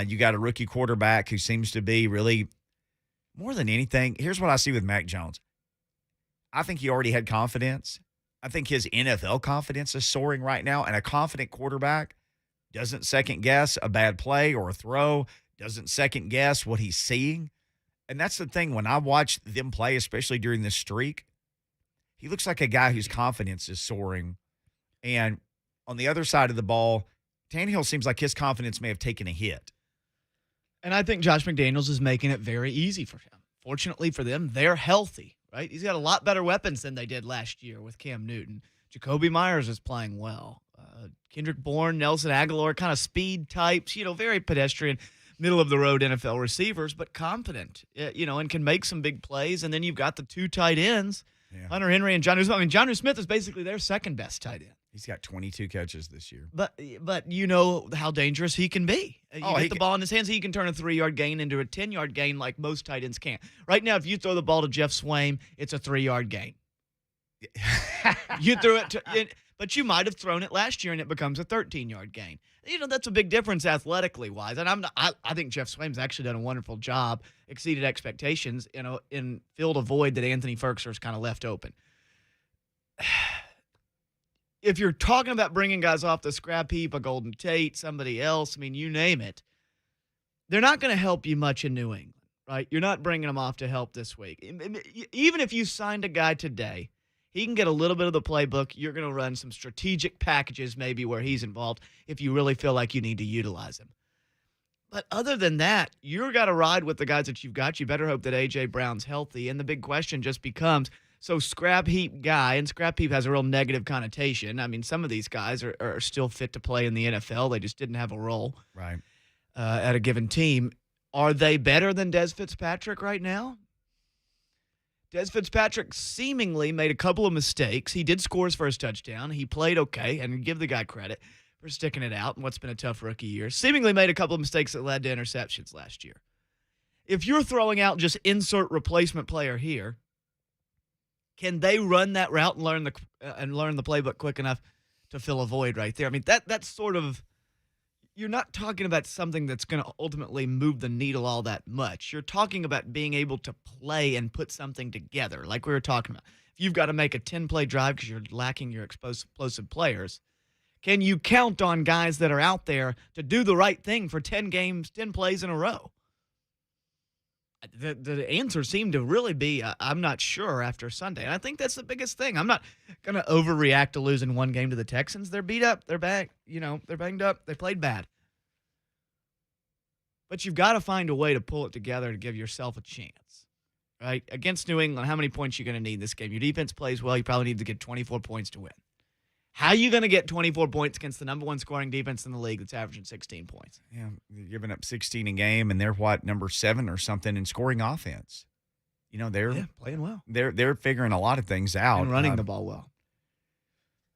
You got a rookie quarterback who seems to be really – more than anything, here's what I see with Mac Jones. I think he already had confidence. I think his NFL confidence is soaring right now, and a confident quarterback doesn't second-guess a bad play or a throw, doesn't second-guess what he's seeing. And that's the thing. When I watch them play, especially during this streak, he looks like a guy whose confidence is soaring. And on the other side of the ball, Tannehill seems like his confidence may have taken a hit. And I think Josh McDaniels is making it very easy for him. Fortunately for them, they're healthy, right? He's got a lot better weapons than they did last year with Cam Newton. Jacoby Myers is playing well. Kendrick Bourne, Nelson Aguilar, kind of speed types, very pedestrian, middle-of-the-road NFL receivers, but competent, and can make some big plays. And then you've got the 2 tight ends, Hunter Henry and Jonnu Smith. Jonnu Smith is basically their second-best tight end. He's got 22 catches this year. But you know how dangerous he can be. You get the ball in his hands, he can turn a 3-yard gain into a 10-yard gain like most tight ends can't. Right now, if you throw the ball to Jeff Swaim, it's a 3-yard gain. You threw it but you might have thrown it last year and it becomes a 13-yard gain. That's a big difference athletically wise. And I think Jeff Swaim's actually done a wonderful job, exceeded expectations, and filled a void that Anthony Ferkser's kind of left open. If you're talking about bringing guys off the scrap heap, a Golden Tate, somebody else, you name it, they're not going to help you much in New England. right? You're not bringing him off to help this week. Even if you signed a guy today, he can get a little bit of the playbook. You're going to run some strategic packages maybe where he's involved if you really feel like you need to utilize him. But other than that, you've got to ride with the guys that you've got. You better hope that A.J. Brown's healthy. And the big question just becomes, so scrap heap guy, and scrap heap has a real negative connotation. I mean, some of these guys are still fit to play in the NFL. They just didn't have a role at a given team. Are they better than Des Fitzpatrick right now? Des Fitzpatrick seemingly made a couple of mistakes. He did score his first touchdown. He played okay, and give the guy credit for sticking it out in what's been a tough rookie year. Seemingly made a couple of mistakes that led to interceptions last year. If you're throwing out just insert replacement player here, can they run that route and learn the playbook quick enough to fill a void right there? I mean, that's sort of, you're not talking about something that's going to ultimately move the needle all that much. You're talking about being able to play and put something together, like we were talking about. If you've got to make a 10-play drive because you're lacking your explosive players, can you count on guys that are out there to do the right thing for 10 games, 10 plays in a row? The answer seemed to really be, I'm not sure after Sunday. And I think that's the biggest thing. I'm not going to overreact to losing one game to the Texans. They're beat up. They're back. They're banged up. They played bad. But you've got to find a way to pull it together to give yourself a chance, right? Against New England, how many points are you going to need this game? Your defense plays well. You probably need to get 24 points to win. How are you going to get 24 points against the number one scoring defense in the league that's averaging 16 points? Yeah, you're giving up 16 a game, and they're number 7 or something in scoring offense. They're playing well. They're figuring a lot of things out And running the ball well.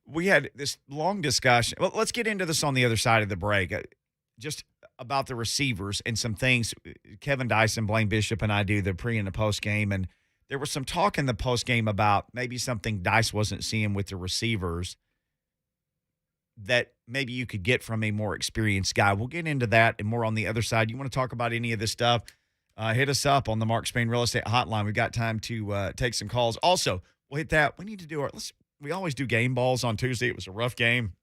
We had this long discussion. Well, let's get into this on the other side of the break. Just about the receivers and some things. Kevin Dyson, Blaine Bishop, and I do the pre and the post game, and there was some talk in the post game about maybe something Dice wasn't seeing with the receivers that maybe you could get from a more experienced guy. We'll get into that and more on the other side. You want to talk about any of this stuff, hit us up on the Mark Spain Real Estate Hotline. We've got time to take some calls. Also, we'll hit that. We need to do we always do game balls on Tuesday. It was a rough game.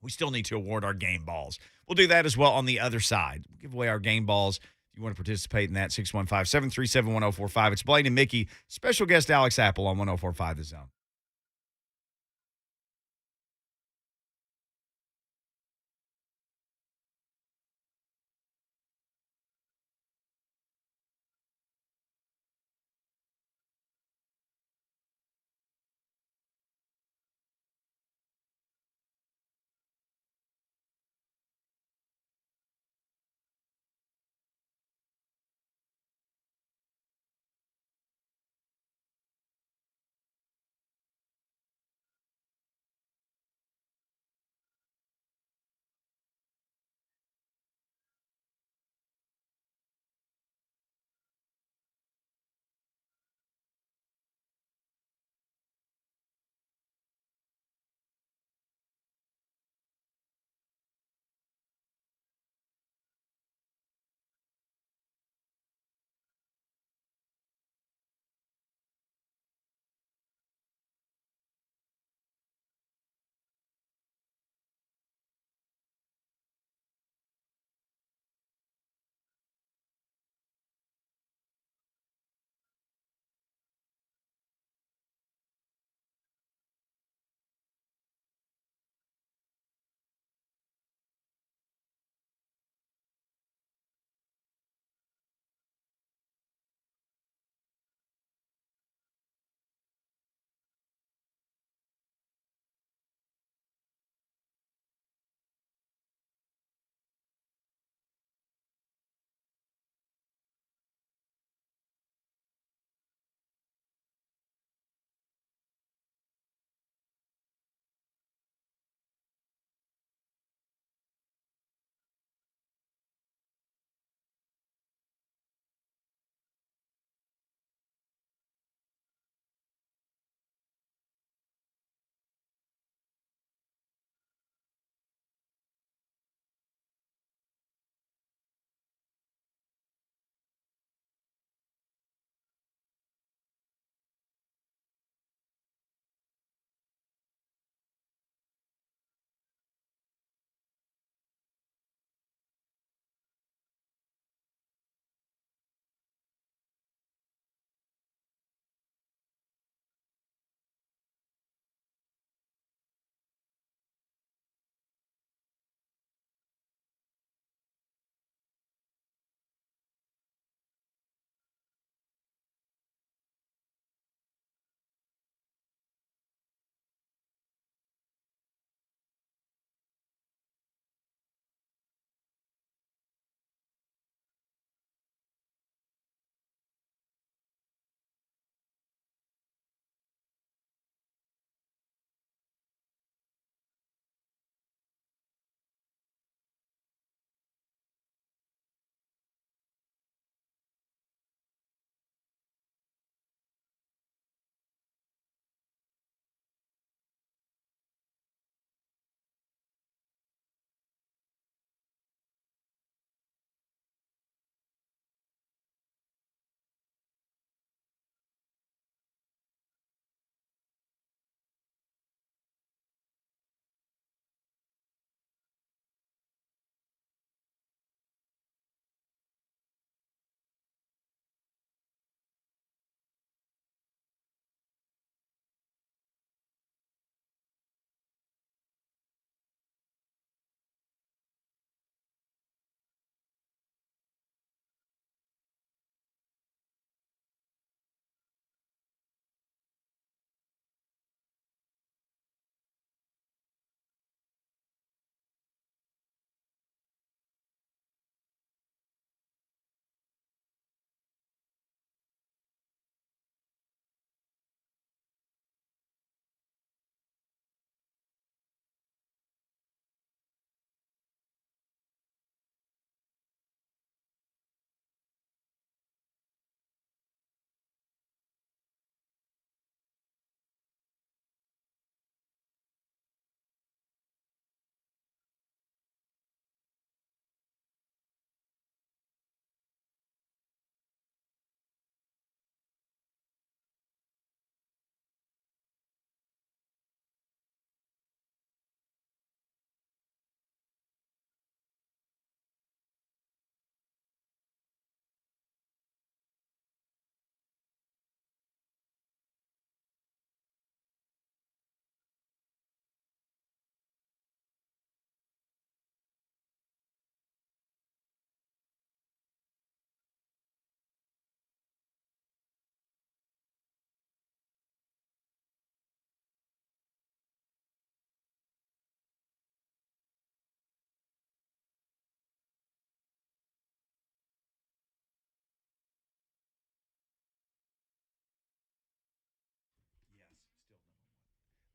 We still need to award our game balls. We'll do that as well on the other side. We'll give away our game balls. If you want to participate in that, 615-737-1045. It's Blaine and Mickey. Special guest Alex Apple on 1045 The Zone.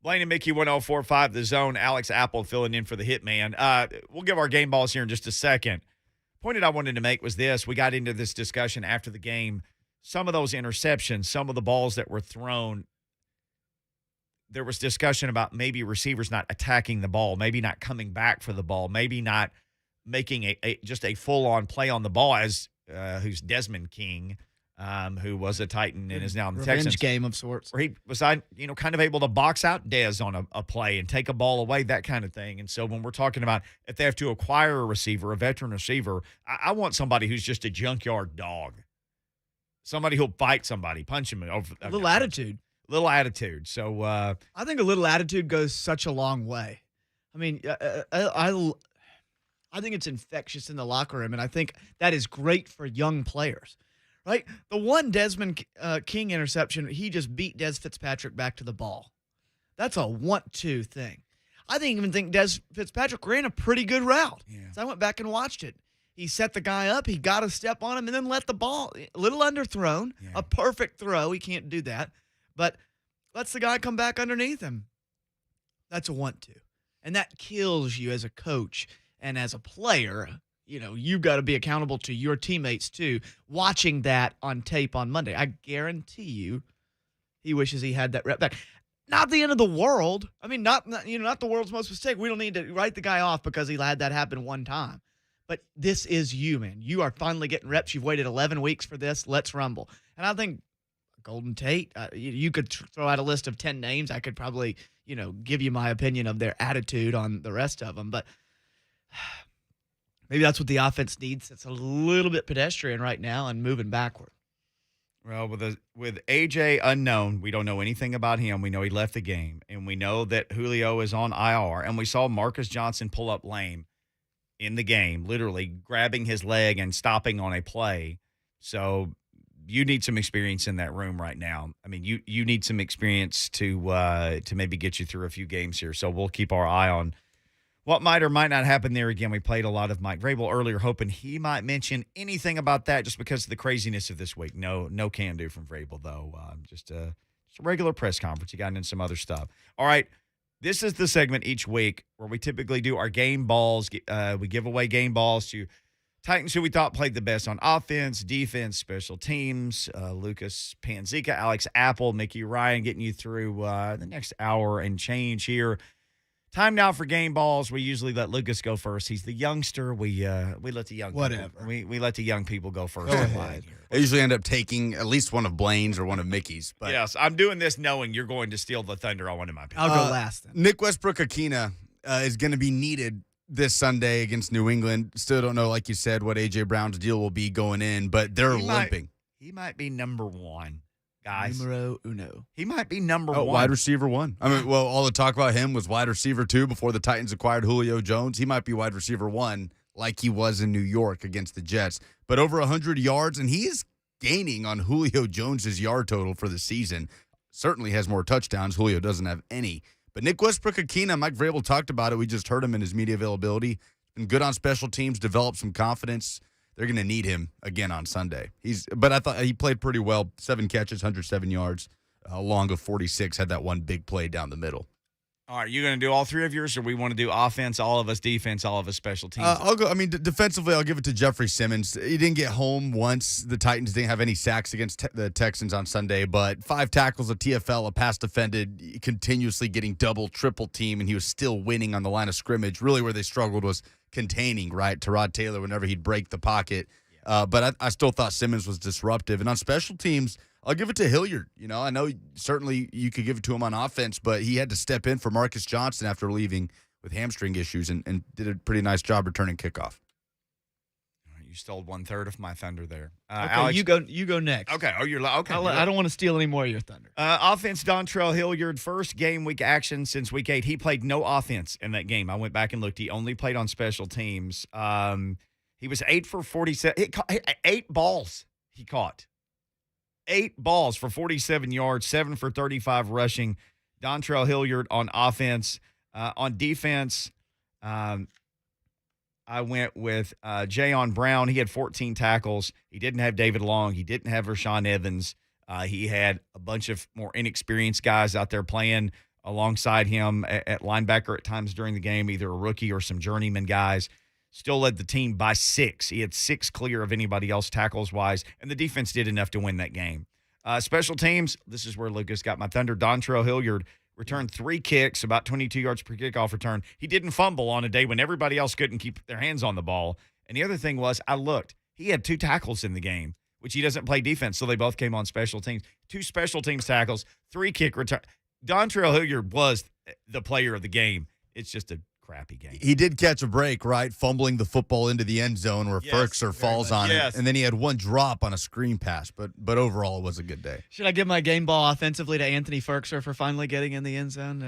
Blaine and Mickey 1045 The Zone. Alex Apple filling in for the Hitman. We'll give our game balls here in just a second. Point that I wanted to make was this. We got into this discussion after the game. Some of those interceptions, some of the balls that were thrown, there was discussion about maybe receivers not attacking the ball, maybe not coming back for the ball, maybe not making just a full-on play on the ball, as who's Desmond King, who was a Titan and is now in the Revenge Texans. game of sorts. Where he was, kind of able to box out Dez on a play and take a ball away, that kind of thing. And so when we're talking about if they have to acquire a receiver, a veteran receiver, I want somebody who's just a junkyard dog. Somebody who'll fight somebody, punch him over. A little attitude. Little attitude. So I think a little attitude goes such a long way. I mean, I think it's infectious in the locker room, and I think that is great for young players. Right? The one Desmond King interception, he just beat Des Fitzpatrick back to the ball. That's a want-to thing. I didn't even think Des Fitzpatrick ran a pretty good route. Yeah. So I went back and watched it. He set the guy up. He got a step on him and then let the ball, a little underthrown, a perfect throw. He can't do that. But lets the guy come back underneath him. That's a want-to. And that kills you as a coach and as a player. You know, you've got to be accountable to your teammates, too, watching that on tape on Monday. I guarantee you he wishes he had that rep back. Not the end of the world. I mean, not the world's most mistake. We don't need to write the guy off because he had that happen one time. But this is you, man. You are finally getting reps. You've waited 11 weeks for this. Let's rumble. And I think Golden Tate, you could throw out a list of 10 names. I could probably, give you my opinion of their attitude on the rest of them. But maybe that's what the offense needs. It's a little bit pedestrian right now and moving backward. Well, with AJ unknown, we don't know anything about him. We know he left the game, and we know that Julio is on IR, and we saw Marcus Johnson pull up lame in the game, literally grabbing his leg and stopping on a play. So you need some experience in that room right now. I mean, you need some experience to maybe get you through a few games here. So we'll keep our eye on what might or might not happen there. Again, we played a lot of Mike Vrabel earlier, hoping he might mention anything about that just because of the craziness of this week. No can do from Vrabel, though. Just a regular press conference. He got into some other stuff. All right. This is the segment each week where we typically do our game balls. We give away game balls to Titans who we thought played the best on offense, defense, special teams. Lucas Panzica, Alex Apple, Mickey Ryan getting you through the next hour and change here. Time now for game balls. We usually let Lucas go first. He's the youngster. We let the young people, we let the young people go first. I usually end up taking at least one of Blaine's or one of Mickey's. But yes, I'm doing this knowing you're going to steal the thunder on one of my people. I'll go last then. Nick Westbrook-Akina is going to be needed this Sunday against New England. Still don't know, like you said, what A.J. Brown's deal will be going in, but they're limping. He might be number one, guys. Numero uno. He might be number one. Wide receiver one. I mean, well, all the talk about him was wide receiver two before the Titans acquired Julio Jones. He might be wide receiver one like he was in New York against the Jets. But over 100 yards, and he is gaining on Julio Jones's yard total for the season. Certainly has more touchdowns. Julio doesn't have any. But Nick Westbrook-Akina, Mike Vrabel talked about it. We just heard him in his media availability. Been good on special teams, developed some confidence. They're going to need him again on Sunday. But I thought he played pretty well. 7 catches, 107 yards, long of 46. Had that one big play down the middle. All right, you going to do all three of yours, or we want to do offense, all of us defense, all of us special teams? I'll go. I mean, defensively, I'll give it to Jeffrey Simmons. He didn't get home once. The Titans didn't have any sacks against the Texans on Sunday, but 5 tackles, a TFL, a pass defended, continuously getting double, triple team, and he was still winning on the line of scrimmage. Really where they struggled was containing, right, to Rod Taylor whenever he'd break the pocket. But I still thought Simmons was disruptive. And on special teams, I'll give it to Hilliard. I know certainly you could give it to him on offense, but he had to step in for Marcus Johnson after leaving with hamstring issues and did a pretty nice job returning kickoff. You stole 1/3 of my thunder there. Okay, Alex, you go next. Okay. Oh, you're okay. I don't want to steal any more of your thunder. Offense, Dontrell Hilliard, first game week action since week 8. He played no offense in that game. I went back and looked. He only played on special teams. He was 8 for 47. 8 balls he caught. 8 balls for 47 yards, 7 for 35 rushing. Dontrell Hilliard on offense. On defense, I went with Jayon Brown. He had 14 tackles. He didn't have David Long. He didn't have Rashaan Evans. He had a bunch of more inexperienced guys out there playing alongside him at linebacker at times during the game, either a rookie or some journeyman guys. Still led the team by 6. He had 6 clear of anybody else tackles-wise, and the defense did enough to win that game. Special teams, this is where Lucas got my thunder. Dontrell Hilliard returned 3 kicks, about 22 yards per kickoff return. He didn't fumble on a day when everybody else couldn't keep their hands on the ball. And the other thing was, I looked. He had 2 tackles in the game, which he doesn't play defense, so they both came on special teams. 2 special teams tackles, 3 kick return. Dontrell Hilliard was the player of the game. It's just a crappy game. He did catch a break, right? Fumbling the football into the end zone where Ferkser falls on it. And then he had 1 drop on a screen pass. But overall, it was a good day. Should I give my game ball offensively to Anthony Ferkser for finally getting in the end zone?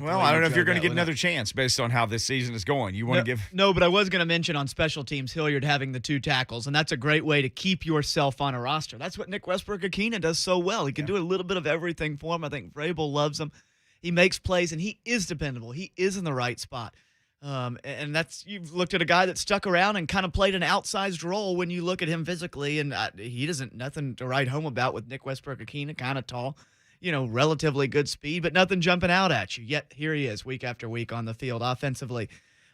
Well, I don't know if you're going to get another chance based on how this season is going. You want to give? No, but I was going to mention on special teams, Hilliard having the 2 tackles, and that's a great way to keep yourself on a roster. That's what Nick Westbrook-Akina does so well. He can do a little bit of everything for him. I think Vrabel loves him. He makes plays, and he is dependable. He is in the right spot. And that's, you've looked at a guy that stuck around and kind of played an outsized role when you look at him physically, and he doesn't, nothing to write home about with Nick Westbrook-Akina, kind of tall, relatively good speed, but nothing jumping out at you. Yet here he is week after week on the field offensively.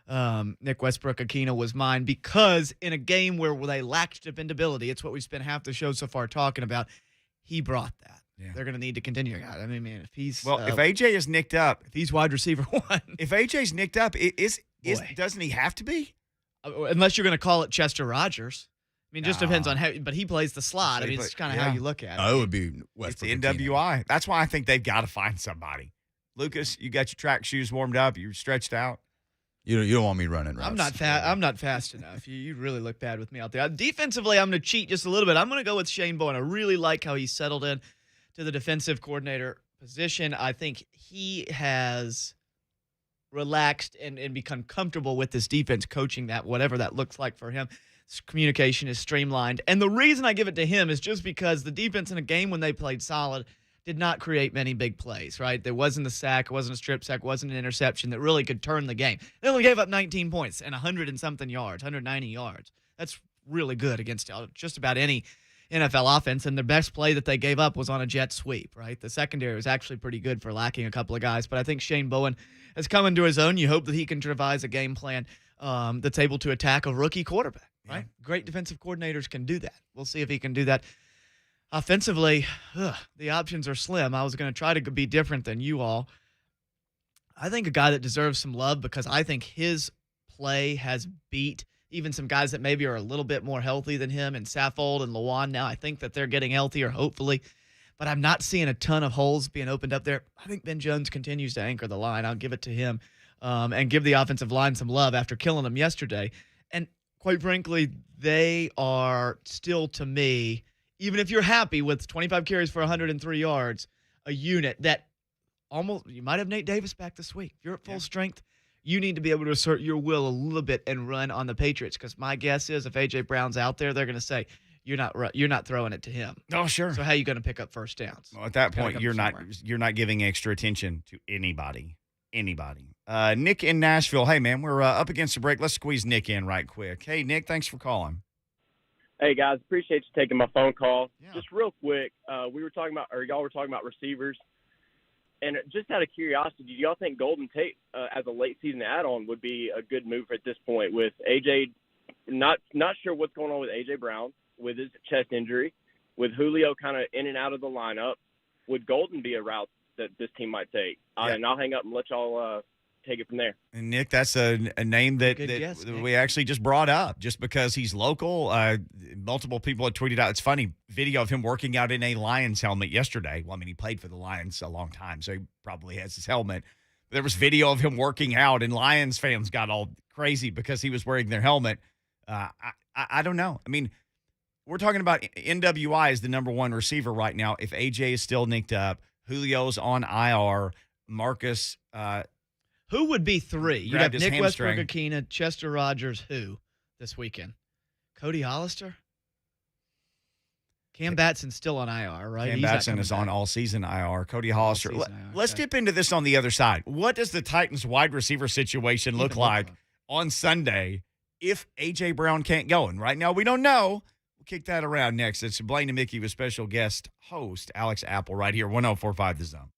Nick Westbrook-Akina was mine because in a game where they lacked dependability, it's what we spent half the show so far talking about, he brought that. Yeah. They're going to need to continue. I mean, man, if he's if AJ is nicked up, if he's wide receiver 1, if AJ's nicked up, doesn't he have to be? Unless you're going to call it Chester Rogers. I mean, it just depends on how. But he plays the slot. I mean, it's kind of how you look at it. It would be Westbrook. It's NWI. That's why I think they've got to find somebody. Lucas, you got your track shoes warmed up. You're stretched out. You don't want me running routes. I'm not fast enough. You really look bad with me out there. Defensively, I'm going to cheat just a little bit. I'm going to go with Shane Bowen. I really like how he settled in to the defensive coordinator position. I think he has relaxed and become comfortable with this defense, coaching that, whatever that looks like for him. His communication is streamlined. And the reason I give it to him is just because the defense in a game when they played solid did not create many big plays, right? There wasn't a sack, it wasn't a strip sack, wasn't an interception that really could turn the game. They only gave up 19 points and 100 and something yards, 190 yards. That's really good against just about any NFL offense, and the best play that they gave up was on a jet sweep, right? The secondary was actually pretty good for lacking a couple of guys, but I think Shane Bowen has come into his own. You hope that he can devise a game plan that's able to attack a rookie quarterback, right? Yeah. Great defensive coordinators can do that. We'll see if he can do that. Offensively, the options are slim. I was going to try to be different than you all. I think a guy that deserves some love because I think his play has beat even some guys that maybe are a little bit more healthy than him, and Saffold and Lawan now. I think that they're getting healthier, hopefully. But I'm not seeing a ton of holes being opened up there. I think Ben Jones continues to anchor the line. I'll give it to him and give the offensive line some love after killing them yesterday. And quite frankly, they are still, to me, even if you're happy with 25 carries for 103 yards, a unit that almost – you might have Nate Davis back this week. If you're at full strength, you need to be able to assert your will a little bit and run on the Patriots, because my guess is if A.J. Brown's out there, they're going to say, you're not throwing it to him. Oh, sure. So how are you going to pick up first downs? Well, at that point, you're not giving extra attention to anybody. Nick in Nashville. Hey, man, we're up against the break. Let's squeeze Nick in right quick. Hey, Nick, thanks for calling. Hey, guys, appreciate you taking my phone call. Yeah. Just real quick, y'all were talking about receivers. And just out of curiosity, do y'all think Golden Tate as a late season add-on would be a good move at this point with AJ? Not sure what's going on with AJ Brown with his chest injury, with Julio kind of in and out of the lineup. Would Golden be a route that this team might take? Yeah. And I'll hang up and let y'all take it from there. And Nick, that's a name that we actually just brought up just because he's local. Multiple people had tweeted out, it's funny, video of him working out in a Lions helmet yesterday. Well, I mean, he played for the Lions a long time, so he probably has his helmet. There was video of him working out, and Lions fans got all crazy because he was wearing their helmet. I don't know. I mean, we're talking about NWI is the number one receiver right now. If AJ is still nicked up, Julio's on IR, Marcus who would be 3? You'd have Nick Westbrook-Akina, Chester Rogers, who this weekend? Cody Hollister? Cam Batson's still on IR, right? Cam Batson is on all-season IR. Cody Hollister. Let's dip into this on the other side. What does the Titans wide receiver situation look like on Sunday if A.J. Brown can't go? And right now we don't know. We'll kick that around next. It's Blaine and Mickey with special guest host Alex Apple right here, 104.5 The Zone.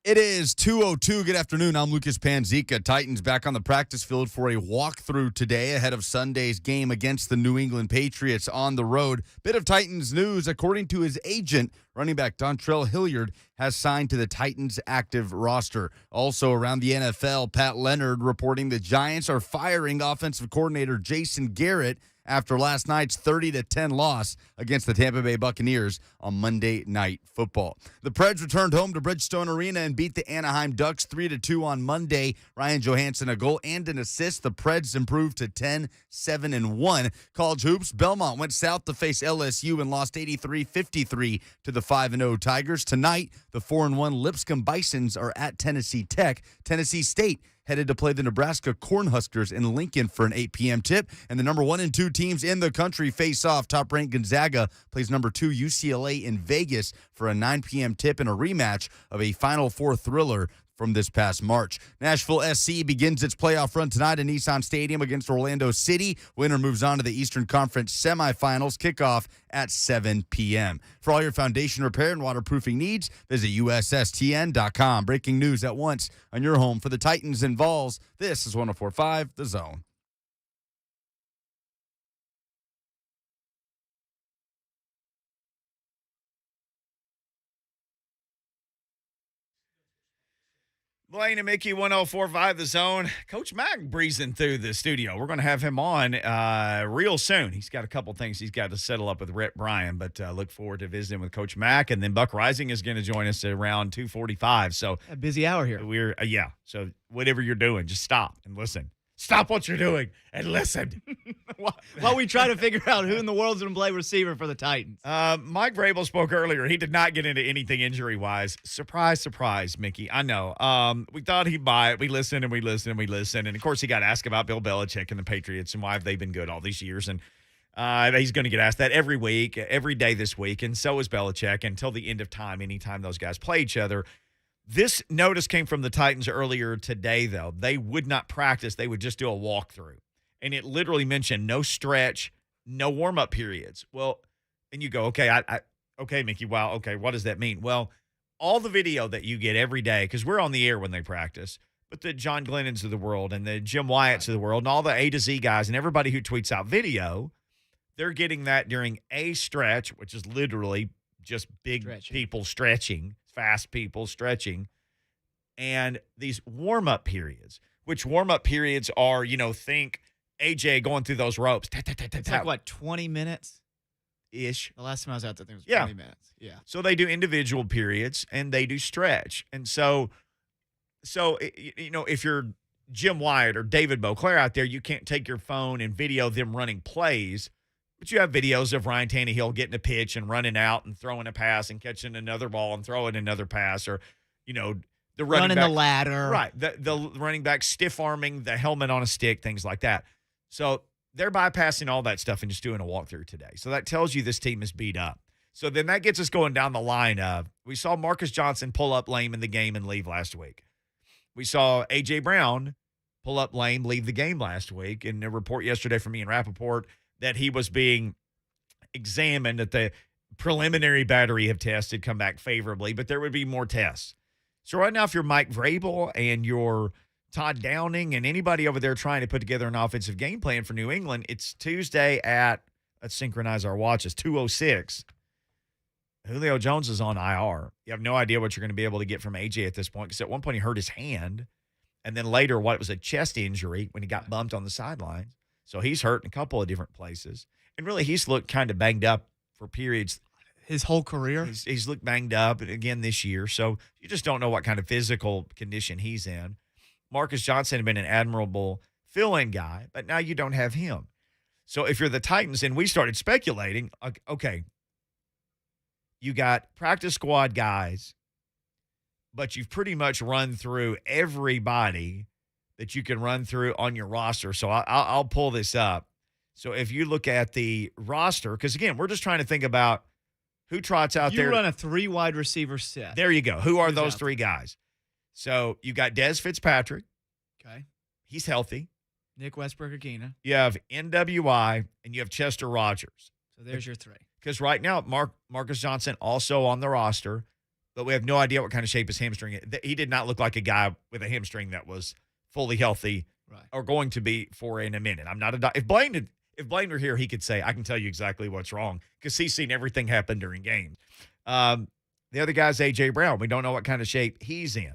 It is 2:02. Good afternoon. I'm Lucas Panzica. Titans back on the practice field for a walkthrough today ahead of Sunday's game against the New England Patriots on the road. Bit of Titans news. According to his agent, running back Dontrell Hilliard has signed to the Titans active roster. Also around the NFL, Pat Leonard reporting the Giants are firing offensive coordinator Jason Garrett after last night's 30-10 loss against the Tampa Bay Buccaneers on Monday Night Football. The Preds returned home to Bridgestone Arena and beat the Anaheim Ducks 3-2 on Monday. Ryan Johansson a goal and an assist. The Preds improved to 10-7-1. College hoops, Belmont went south to face LSU and lost 83-53 to the 5-0 Tigers. Tonight, the 4-1 Lipscomb Bisons are at Tennessee Tech. Tennessee State headed to play the Nebraska Cornhuskers in Lincoln for an 8 p.m. tip. And the number 1 and 2 teams in the country face off. Top-ranked Gonzaga plays number 2 UCLA in Vegas for a 9 p.m. tip and a rematch of a Final Four thriller from this past March. Nashville SC begins its playoff run tonight in Nissan Stadium against Orlando City. Winner moves on to the Eastern Conference semifinals. Kickoff at 7 p.m. For all your foundation repair and waterproofing needs, visit USSTN.com. Breaking news at once on your home for the Titans and Vols. This is 104.5 The Zone. Blaine and Mickey, 104.5 The Zone. Coach Mack breezing through the studio. We're going to have him on real soon. He's got a couple things he's got to settle up with Rhett Bryan, but look forward to visiting with Coach Mack. And then Buck Reising is going to join us around 2:45. So A busy hour here. we're So whatever you're doing, just stop and listen. Stop what you're doing and listen. While we try to figure out who in the world's going to play receiver for the Titans. Mike Vrabel spoke earlier. He did not get into anything injury-wise. Surprise, surprise, Mickey. I know. We thought he'd buy it. We listened and we listened and we listened. And, of course, he got asked about Bill Belichick and the Patriots and why have they been good all these years. And he's going to get asked that every week, every day this week. And so is Belichick until the end of time, anytime those guys play each other. This notice came from the Titans earlier today, though. They would not practice. They would just do a walkthrough. And it literally mentioned no stretch, no warm-up periods. Well, and you go, okay, okay, Mickey, wow, okay, what does that mean? Well, all the video that you get every day, because we're on the air when they practice, but the John Glennons of the world and the Jim Wyatts of the world and all the A to Z guys and everybody who tweets out video, they're getting that during a stretch, which is literally just big people stretching, fast people stretching, and these warm-up periods, which warm-up periods are, think AJ going through those ropes. It's like, what, 20 minutes? Ish. The last time I was out there, I think it was Yeah. 20 minutes. Yeah. So they do individual periods, and they do stretch. And so if you're Jim Wyatt or David Beauclair out there, you can't take your phone and video them running plays, but you have videos of Ryan Tannehill getting a pitch and running out and throwing a pass and catching another ball and throwing another pass, or, the running back, the ladder. Right. The running back stiff arming the helmet on a stick, things like that. So they're bypassing all that stuff and just doing a walkthrough today. So that tells you this team is beat up. So then that gets us going down the line of, we saw Marcus Johnson pull up lame in the game and leave last week. We saw A.J. Brown pull up lame, leave the game last week. And a report yesterday from Ian Rappaport that he was being examined, that the preliminary battery of tests had come back favorably, but there would be more tests. So right now, if you're Mike Vrabel and you're Todd Downing and anybody over there trying to put together an offensive game plan for New England, it's Tuesday let's synchronize our watches, 2:06. Julio Jones is on IR. You have no idea what you're going to be able to get from AJ at this point, because at one point he hurt his hand, and then later it was a chest injury when he got bumped on the sidelines. So he's hurt in a couple of different places. And really, he's looked kind of banged up for periods. His whole career? He's looked banged up again this year. So you just don't know what kind of physical condition he's in. Marcus Johnson had been an admirable fill-in guy, but now you don't have him. So if you're the Titans, and we started speculating, okay, you got practice squad guys, but you've pretty much run through everybody that you can run through on your roster. So I'll pull this up. So if you look at the roster, because, again, we're just trying to think about who trots out there. You run a 3 wide receiver set. There you go. Who are those 3 guys? So you got Dez Fitzpatrick. Okay. He's healthy. Nick Westbrook-Akina. You have NWI, and you have Chester Rogers. So there's your 3. Because right now, Marcus Johnson also on the roster. but we have no idea what kind of shape his hamstring is. He did not look like a guy with a hamstring that was fully healthy or going to be for in a minute. I'm not a if Blaine were here, he could say, I can tell you exactly what's wrong because he's seen everything happen during games. The other guy's A.J. Brown. We don't know what kind of shape he's in.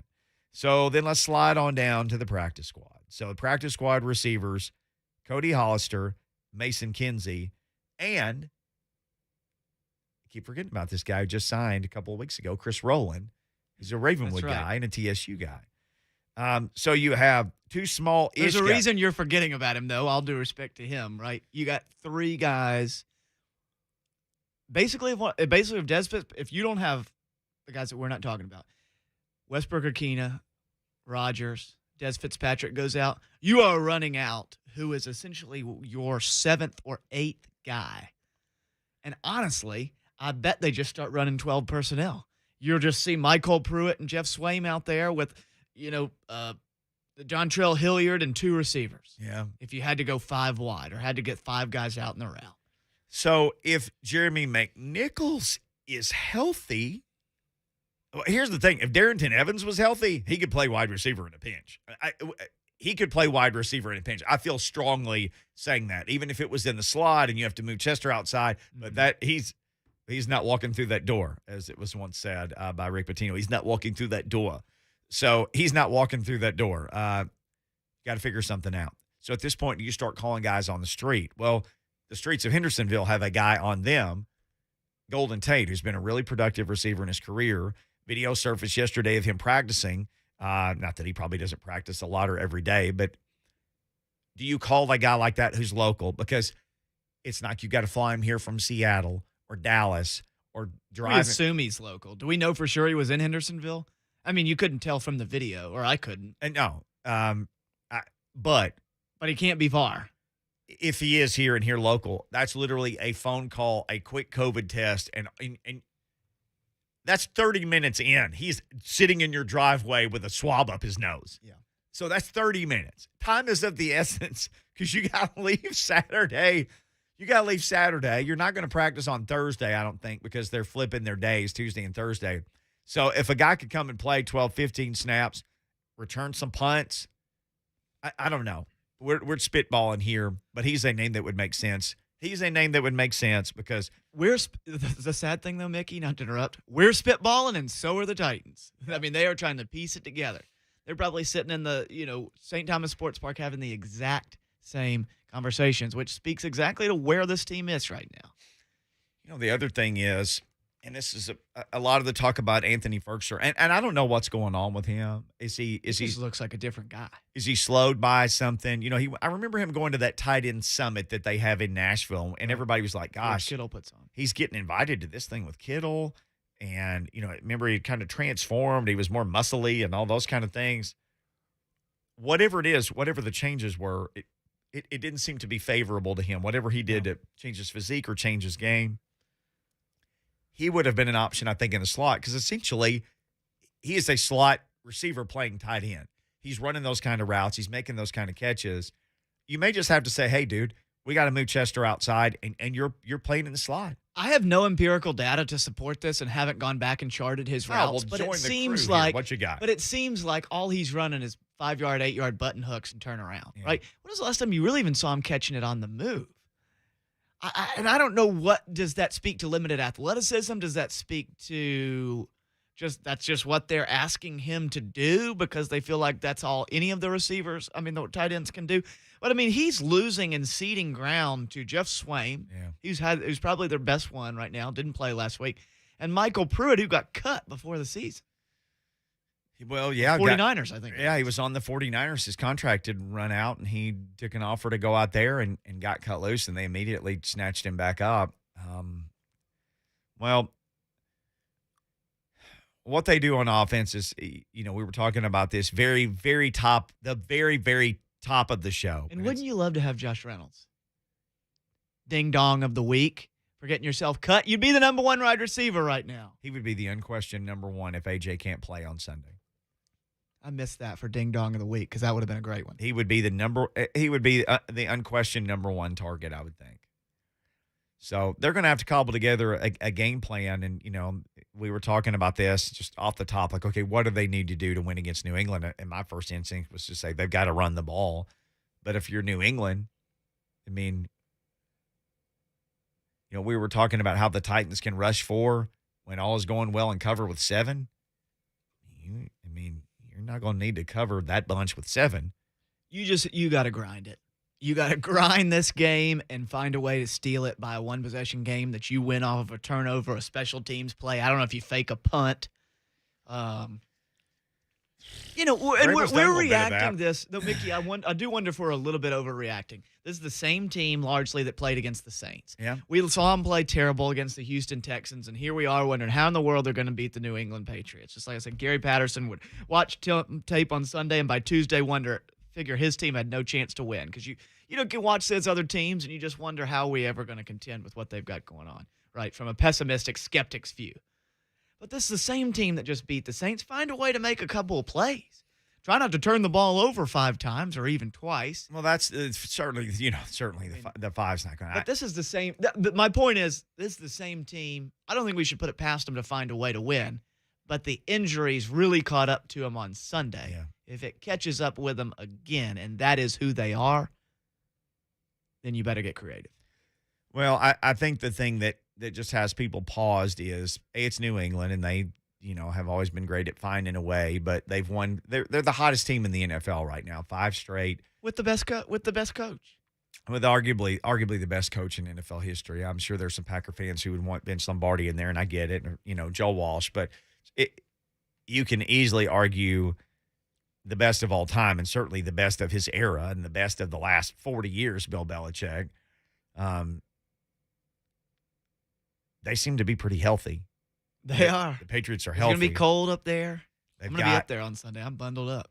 So then let's slide on down to the practice squad. So the practice squad receivers, Cody Hollister, Mason Kinsey, and I keep forgetting about this guy who just signed a couple of weeks ago, Chris Rowland. He's a Ravenwood guy and a TSU guy. So you have two small. There's a reason you're forgetting about him, though. All due respect to him, right? You got three guys. Basically, if Des Fitz, if you don't have the guys that we're not talking about, Westbrook-Akina, Rogers, Des Fitzpatrick goes out, you are running out who is essentially your seventh or eighth guy. And honestly, I bet they just start running 12 personnel. You'll just see Michael Pruitt and Jeff Swaim out there with, Jontrell Hilliard and two receivers. Yeah. If you had to go 5 wide or had to get 5 guys out in the route. So if Jeremy McNichols is healthy, well, here's the thing. If Darrington Evans was healthy, he could play wide receiver in a pinch. He could play wide receiver in a pinch. I feel strongly saying that, even if it was in the slot and you have to move Chester outside, but that he's not walking through that door, as it was once said by Rick Pitino. He's not walking through that door. So he's not walking through that door. Got to figure something out. So at this point, you start calling guys on the street. Well, the streets of Hendersonville have a guy on them, Golden Tate, who's been a really productive receiver in his career. Video surfaced yesterday of him practicing. Not that he probably doesn't practice a lot or every day, but do you call a guy like that who's local? Because it's not you got to fly him here from Seattle or Dallas or drive. We assume he's local. Do we know for sure he was in Hendersonville? I mean, you couldn't tell from the video, or I couldn't. No, but he can't be far. If he is here and here local, that's literally a phone call, a quick COVID test, and that's 30 minutes in. He's sitting in your driveway with a swab up his nose. Yeah. So that's 30 minutes. Time is of the essence because you got to leave Saturday. You're not going to practice on Thursday, I don't think, because they're flipping their days, Tuesday and Thursday. So if a guy could come and play 12, 15 snaps, return some punts, I don't know. We're spitballing here, but he's a name that would make sense. He's a name that would make sense because the sad thing, though, Mickey, not to interrupt, we're spitballing and so are the Titans. I mean, they are trying to piece it together. They're probably sitting in the, St. Thomas Sports Park having the exact same conversations, which speaks exactly to where this team is right now. The other thing is, and this is a lot of the talk about Anthony Ferguson, and I don't know what's going on with him. He just looks like a different guy. Is he slowed by something? I remember him going to that tight end summit that they have in Nashville, and everybody was like, "Gosh, Kittle puts on. He's getting invited to this thing with Kittle." And remember he kind of transformed. He was more muscly and all those kind of things. Whatever it is, whatever the changes were, it didn't seem to be favorable to him. Whatever he did to change his physique or change his game. He would have been an option, I think, in the slot because essentially he is a slot receiver playing tight end. He's running those kind of routes. He's making those kind of catches. You may just have to say, hey, dude, we got to move Chester outside, and you're playing in the slot. I have no empirical data to support this and haven't gone back and charted his routes. Well, but it seems like what you got. But it seems like all he's running is 5-yard, 8-yard button hooks and turn around. Yeah. Right? When was the last time you really even saw him catching it on the move? And I don't know, what does that speak to limited athleticism? Does that speak to that's just what they're asking him to do because they feel like that's all any of the receivers, the tight ends can do? But he's losing and ceding ground to Jeff Swaim. Yeah. Who's probably their best one right now, didn't play last week. And Michael Pruitt, who got cut before the season. Well, yeah. 49ers, I think. Yeah, he was on the 49ers. His contract had run out, and he took an offer to go out there and got cut loose, and they immediately snatched him back up. Well, what they do on offense is, we were talking about this very, very top, the very, very top of the show. And wouldn't you love to have Josh Reynolds? Ding dong of the week for getting yourself cut. You'd be the number one wide receiver right now. He would be the unquestioned number one if AJ can't play on Sunday. I missed that for ding dong of the week because that would have been a great one. He would be the unquestioned number one target, I would think. So they're going to have to cobble together a game plan. And, we were talking about this just off the top, like, okay, what do they need to do to win against New England? And my first instinct was to say they've got to run the ball. But if you're New England, I mean, we were talking about how the Titans can rush 4 when all is going well and cover with 7. You're not going to need to cover that bunch with 7. You got to grind it. You got to grind this game and find a way to steal it by a one-possession game that you win off of a turnover, a special teams play. I don't know if you fake a punt. We're reacting this. Though, Mickey, I do wonder if we're a little bit overreacting. This is the same team largely that played against the Saints. Yeah. We saw them play terrible against the Houston Texans, and here we are wondering how in the world they're going to beat the New England Patriots. Just like I said, Gary Patterson would watch tape on Sunday and by Tuesday figure his team had no chance to win because you can watch those other teams and you just wonder how are we ever going to contend with what they've got going on, right? From a pessimistic skeptic's view. But this is the same team that just beat the Saints. Find a way to make a couple of plays. Try not to turn the ball over 5 times or even twice. Well, that's certainly the 5's not going to. But this is the same. My point is, this is the same team. I don't think we should put it past them to find a way to win. But the injuries really caught up to them on Sunday. Yeah. If it catches up with them again, and that is who they are, then you better get creative. Well, I think the thing that just has people paused is, it's New England, and they, have always been great at finding a way, but they've won. They're the hottest team in the NFL right now, 5 straight. With the best coach. With arguably the best coach in NFL history. I'm sure there's some Packer fans who would want Vince Lombardi in there, and I get it, or, Joe Walsh, but you can easily argue the best of all time, and certainly the best of his era and the best of the last 40 years, Bill Belichick. They seem to be pretty healthy. They are. The Patriots are It's healthy. going to be cold up there. They've I'm going to be up there on Sunday. I'm bundled up.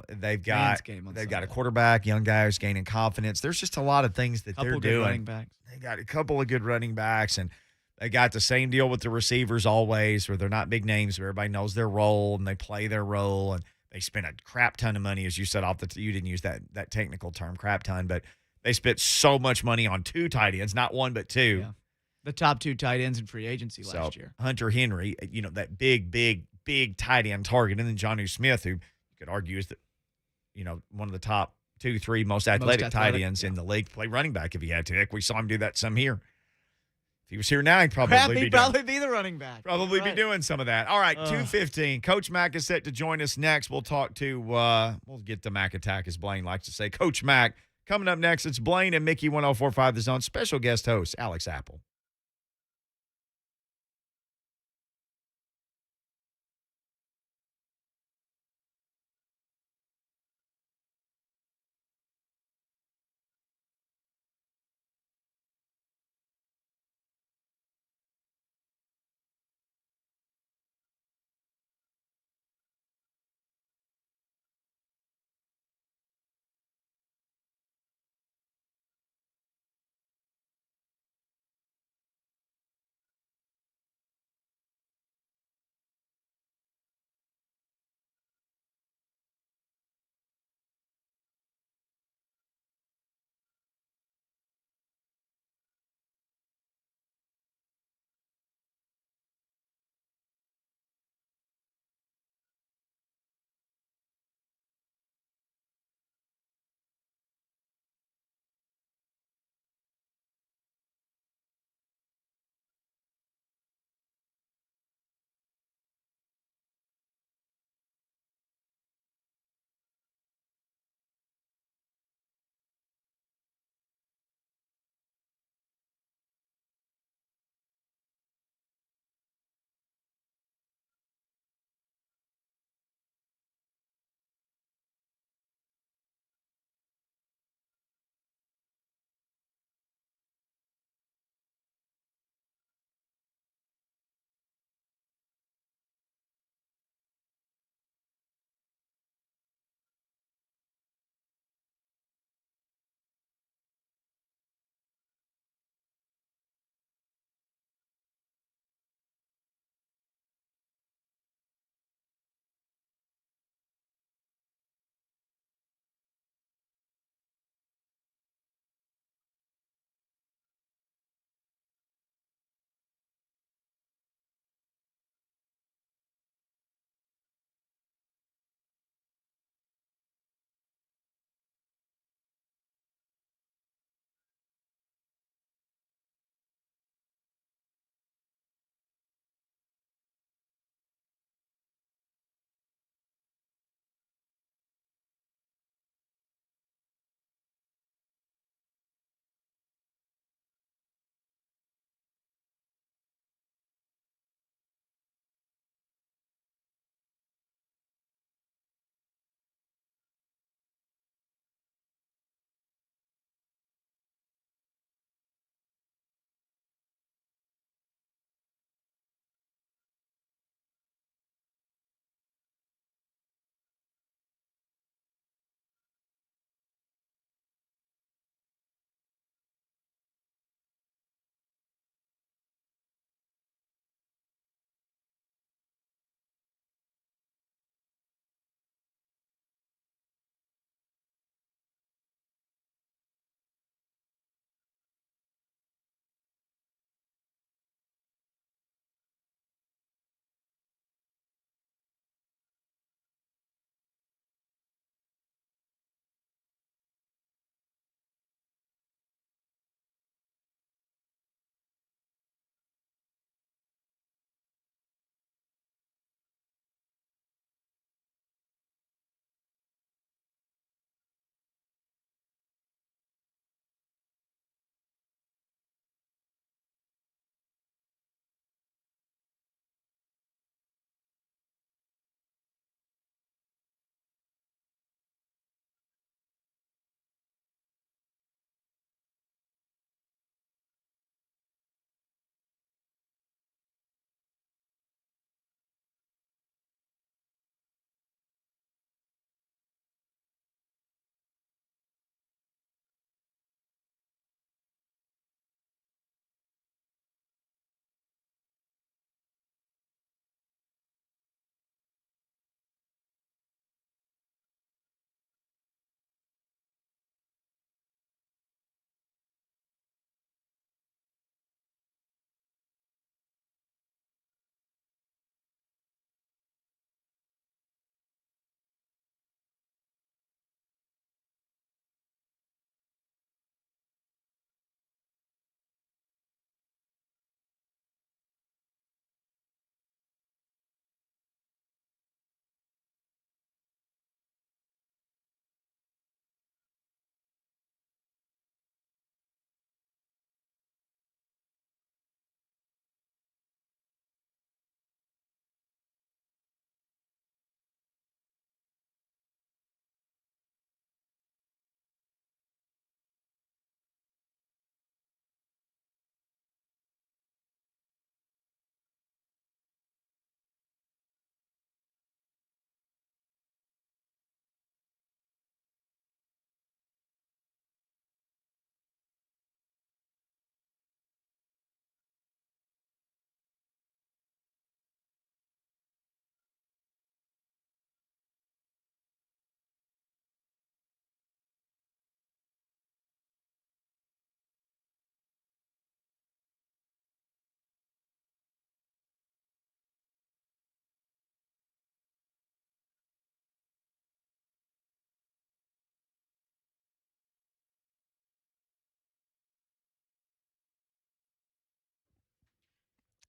They've got a quarterback, young guys gaining confidence. There's just a lot of things that they're doing. Running backs. They got a couple of good running backs, and they got the same deal with the receivers always, where they're not big names, but everybody knows their role and they play their role, and they spend a crap ton of money, as you said you didn't use that technical term, crap ton, but they spent so much money on 2 tight ends, not 1 but 2. Yeah. The top 2 tight ends in free agency last year. Hunter Henry, that big tight end target, and then Jonnu Smith, who you could argue is one of the top 2, 3 most athletic tight ends in the league. Play running back if he had to. Heck, we saw him do that some here. If he was here now, he'd probably be the running back. Probably be doing some of that. All right, 2:15. Coach Mack is set to join us next. We'll talk to we'll get to Mack Attack, as Blaine likes to say. Coach Mack coming up next. It's Blaine and Mickey 104.5 The Zone. Special guest host Alex Apple.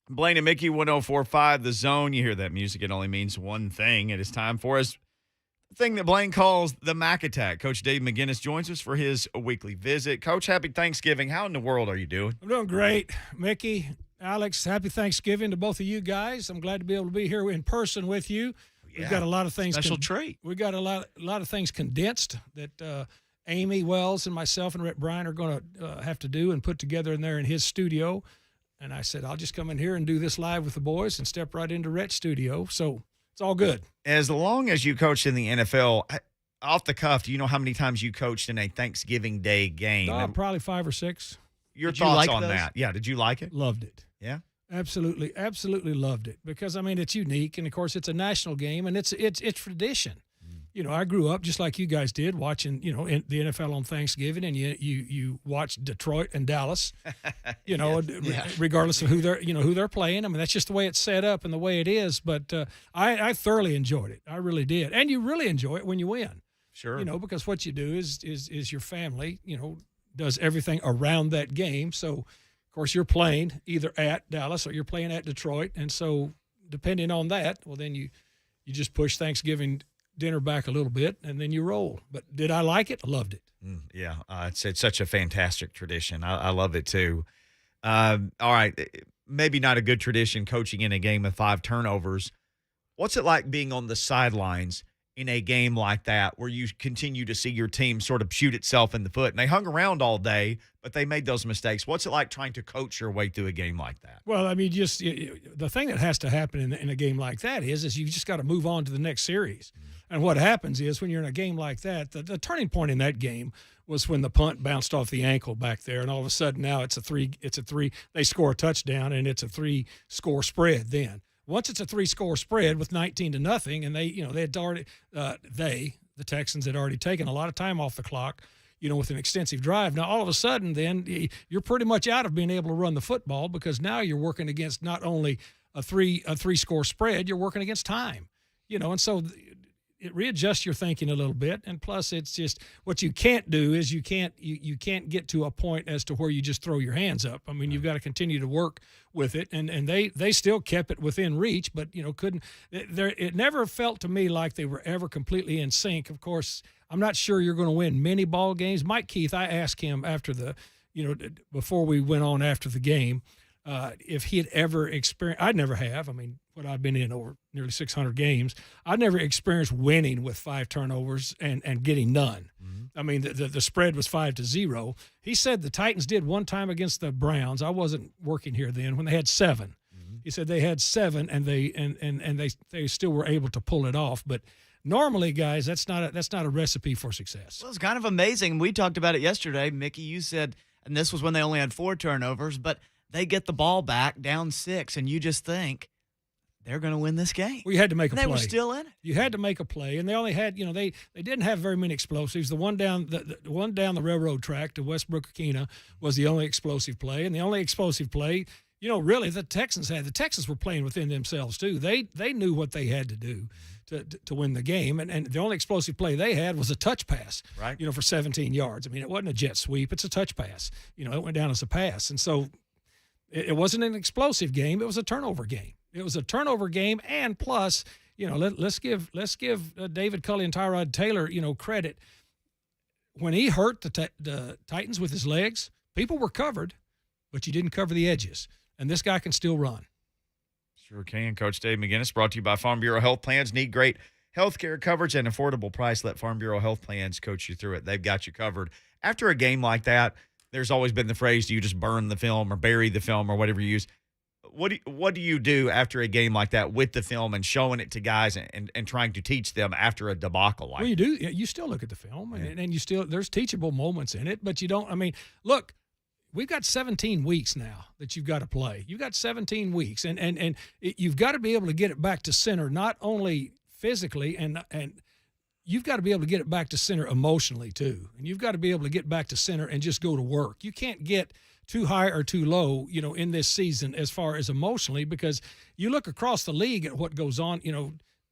Blaine and Mickey, 104.5 The Zone. You hear that music, it only means one thing. It is time for us, the thing that Blaine calls the Mac Attack. Coach Dave McGinnis joins us for his weekly visit. Coach, happy Thanksgiving. How in the world are you doing? I'm doing great. Mickey, Alex, happy Thanksgiving to both of you guys. I'm glad to be able to be here in person with you. Yeah. We've got a lot of things. Special treat. We've got a lot of things condensed that Amy Wells and myself and Rhett Bryan are going to have to do and put together in there in his studio. And I said, I'll just come in here and do this live with the boys and step right into Rhett's studio. So it's all good. As long as you coached in the NFL, off the cuff, do you know how many times you coached in a Thanksgiving Day game? Probably 5 or 6. Your Did you thoughts like on those? that? Yeah, did you like it? Loved it. Yeah? Absolutely, absolutely loved it because I mean it's unique and of course it's a national game and it's tradition. You know, I grew up just like you guys did watching the NFL on Thanksgiving, and you watch Detroit and Dallas. Regardless of who they're playing. I mean that's just the way it's set up and the way it is. But I thoroughly enjoyed it. I really did, and you really enjoy it when you win. Sure. You know, because what you do is your family does everything around that game. So. Of course, you're playing either at Dallas or you're playing at Detroit, and so depending on that, well, then you just push Thanksgiving dinner back a little bit, and then you roll. But did I like it? I loved it. Yeah, it's such a fantastic tradition. I love it too. All right, maybe not a good tradition coaching in a game with 5 turnovers. What's it like being on the sidelines in a game like that where you continue to see your team sort of shoot itself in the foot? And they hung around all day, but they made those mistakes. What's it like trying to coach your way through a game like that? Well, I mean, just the thing that has to happen in a game like that is you just got to move on to the next series. And what happens is when you're in a game like that, the turning point in that game was when the punt bounced off the ankle back there, and all of a sudden now it's a three. They score a touchdown, and it's a 3-score spread then. Once it's a 3-score spread with 19-0, and they had already the Texans had already taken a lot of time off the clock, with an extensive drive. Now all of a sudden, then you're pretty much out of being able to run the football because now you're working against not only a 3-score spread, you're working against time, and so it readjusts your thinking a little bit. And plus, it's just what you can't do is you can't get to a point as to where you just throw your hands up. I mean, you've got to continue to work with it, and they still kept it within reach, but couldn't. It never felt to me like they were ever completely in sync. Of course, I'm not sure you're going to win many ball games. Mike Keith, I asked him after before we went on after the game, if he had ever experienced. I'd never have. I mean, what I've been in over nearly 600 games, I'd never experienced winning with 5 turnovers and getting none. I mean, the spread was 5-0. He said the Titans did one time against the Browns. I wasn't working here then when they had 7. He said they had 7 and they still were able to pull it off. But normally, guys, that's not a recipe for success. Well, it's kind of amazing. We talked about it yesterday. Mickey, you said, and this was when they only had 4 turnovers, but they get the ball back down 6, and you just think they're going to win this game. Well, you had to make a play. They were still in it. You had to make a play, and they only had, they didn't have very many explosives. The one down the railroad track to Westbrook Akina was the only explosive play, and the only explosive play, really the Texans had. The Texans were playing within themselves too. They knew what they had to do to win the game, and the only explosive play they had was a touch pass, right? For 17 yards. I mean, it wasn't a jet sweep; it's a touch pass. It went down as a pass, and so it wasn't an explosive game. It was a turnover game. It was a turnover game, and plus, let's give David Culley and Tyrod Taylor, credit. When he hurt the Titans with his legs, people were covered, but you didn't cover the edges, and this guy can still run. Sure can. Coach Dave McGinnis, brought to you by Farm Bureau Health Plans. Need great health care coverage and affordable price? Let Farm Bureau Health Plans coach you through it. They've got you covered. After a game like that, there's always been the phrase, do you just burn the film or bury the film or whatever you use? What do you do after a game like that with the film and showing it to guys and trying to teach them after a debacle like that? Well, you do. You still look at the film, and you still – there's teachable moments in it, but you don't – I mean, look, we've got 17 weeks now that you've got to play. You've got 17 weeks, and you've got to be able to get it back to center, not only physically, and you've got to be able to get it back to center emotionally too. And you've got to be able to get back to center and just go to work. You can't get too high or too low, in this season as far as emotionally, because you look across the league at what goes on,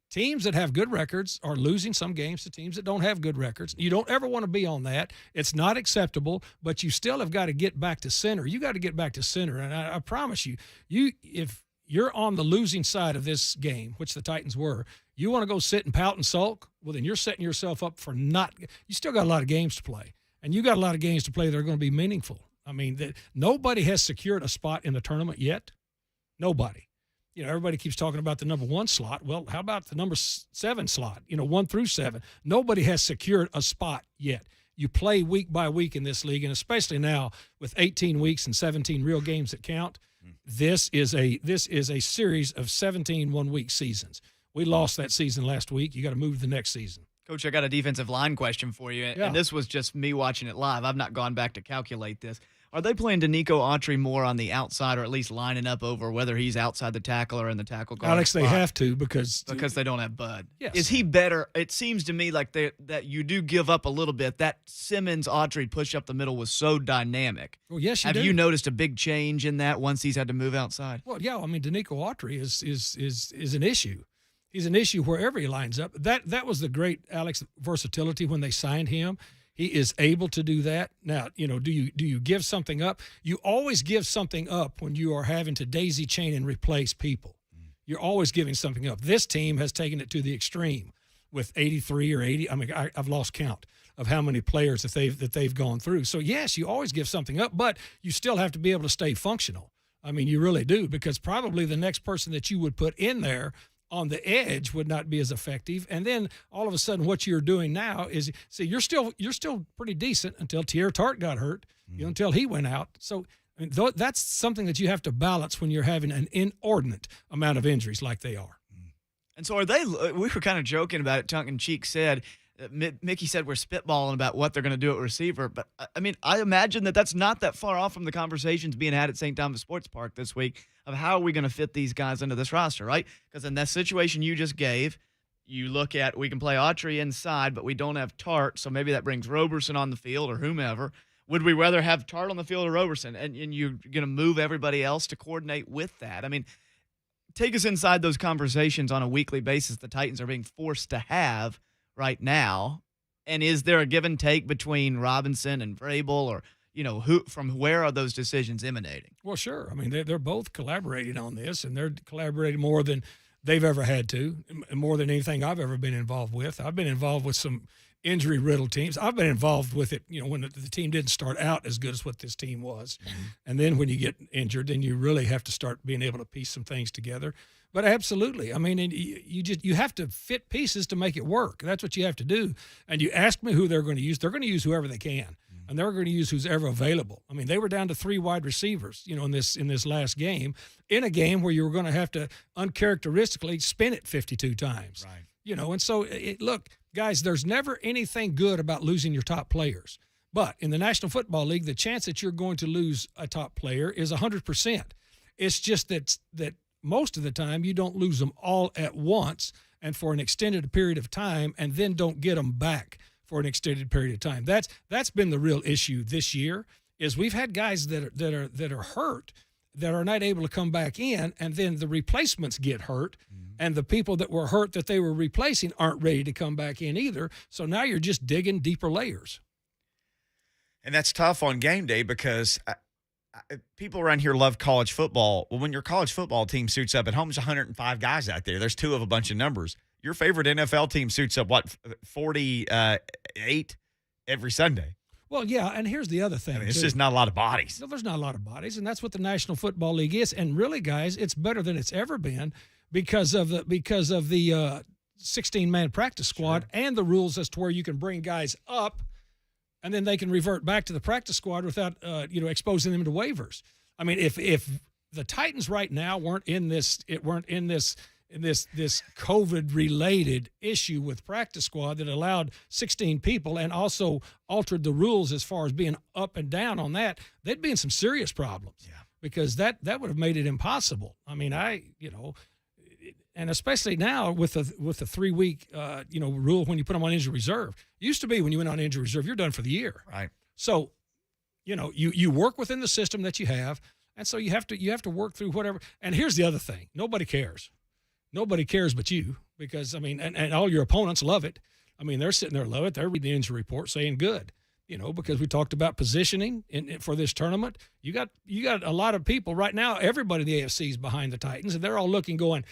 teams that have good records are losing some games to teams that don't have good records. You don't ever want to be on that. It's not acceptable, but you still have got to get back to center. You got to get back to center. And I promise you, if you're on the losing side of this game, which the Titans were. You want to go sit and pout and sulk? Well, then you're setting yourself up for not – you still got a lot of games to play, and you got a lot of games to play that are going to be meaningful. I mean, nobody has secured a spot in the tournament yet. Nobody. Everybody keeps talking about the number 1 slot. Well, how about the number 7 slot, 1 through 7? Nobody has secured a spot yet. You play week by week in this league, and especially now with 18 weeks and 17 real games that count, this is a series of 17 one-week seasons. We lost that season last week. You got to move to the next season. Coach, I got a defensive line question for you, Yeah. and this was just me watching it live. I've not gone back to calculate this. Are they playing Danico Autry more on the outside, or at least lining up over whether he's outside the tackle or in the tackle guard Alex, spot? they have to because they don't have Bud. Yes. Is he better? It seems to me like that you do give up a little bit. That Simmons-Autry push up the middle was so dynamic. Well, yes, Have you noticed a big change in that once he's had to move outside? Well, yeah. I mean, Danico Autry is an issue. He's an issue wherever he lines up. That was the great Alex versatility when they signed him. He is able to do that. Now, do you give something up? You always give something up when you are having to daisy chain and replace people. You're always giving something up. This team has taken it to the extreme with 83 or 80. I mean, I've lost count of how many players that they've gone through. So yes, you always give something up, but you still have to be able to stay functional. I mean, you really do, because probably the next person that you would put in there on the edge would not be as effective. And then all of a sudden what you're doing now is, see, you're still pretty decent until Tier Tart got hurt, until he went out. So I mean, that's something that you have to balance when you're having an inordinate amount of injuries like they are. And so we were kind of joking about it, tongue-in-cheek said, Mickey said we're spitballing about what they're going to do at receiver. But, I mean, I imagine that's not that far off from the conversations being had at St. Thomas Sports Park this week of how are we going to fit these guys into this roster, right? Because in that situation you just gave, you look at we can play Autry inside, but we don't have Tart, so maybe that brings Roberson on the field or whomever. Would we rather have Tart on the field or Roberson? And you're going to move everybody else to coordinate with that. I mean, take us inside those conversations on a weekly basis the Titans are being forced to have right now. And is there a give and take between Robinson and Vrabel, or where are those decisions emanating? Well, sure. I mean, they're both collaborating on this, and they're collaborating more than they've ever had to, more than anything I've ever been involved with. I've been involved with some injury-riddled teams. I've been involved with it, when the team didn't start out as good as what this team was. Mm-hmm. And then when you get injured, then you really have to start being able to piece some things together. But absolutely, I mean, you have to fit pieces to make it work. That's what you have to do. And you ask me who they're going to use. They're going to use whoever they can, and they're going to use who's ever available. I mean, they were down to 3 wide receivers, in this last game, in a game where you were going to have to uncharacteristically spin it 52 times. Right. And so look, guys, there's never anything good about losing your top players. But in the National Football League, the chance that you're going to lose a top player is 100%. It's just that most of the time you don't lose them all at once and for an extended period of time, and then don't get them back for an extended period of time. That's been the real issue this year, is we've had guys that are hurt that are not able to come back in, and then the replacements get hurt, and the people that were hurt that they were replacing aren't ready to come back in either. So now you're just digging deeper layers. And that's tough on game day because people around here love college football. Well, when your college football team suits up at home, there's 105 guys out there. There's 2 of a bunch of numbers. Your favorite NFL team suits up, 48 every Sunday? Well, yeah, and here's the other thing. I mean, it's just not a lot of bodies. No, there's not a lot of bodies, and that's what the National Football League is. And really, guys, it's better than it's ever been because of the 16-man practice squad and the rules as to where you can bring guys up and then they can revert back to the practice squad without exposing them to waivers. I mean, if the Titans right now weren't in this COVID-related issue with practice squad that allowed 16 people and also altered the rules as far as being up and down on that, they'd be in some serious problems. Yeah. Because that would have made it impossible. I mean, and especially now with the 3-week rule when you put them on injury reserve. It used to be when you went on injury reserve, you're done for the year. Right. So, you work within the system that you have, and so you have to work through whatever. And here's the other thing: nobody cares. Nobody cares but you, because I mean, and all your opponents love it. I mean, they're sitting there love it. They're reading the injury report saying good. because we talked about positioning for this tournament. You got a lot of people right now. Everybody in the AFC is behind the Titans, and they're all looking, going,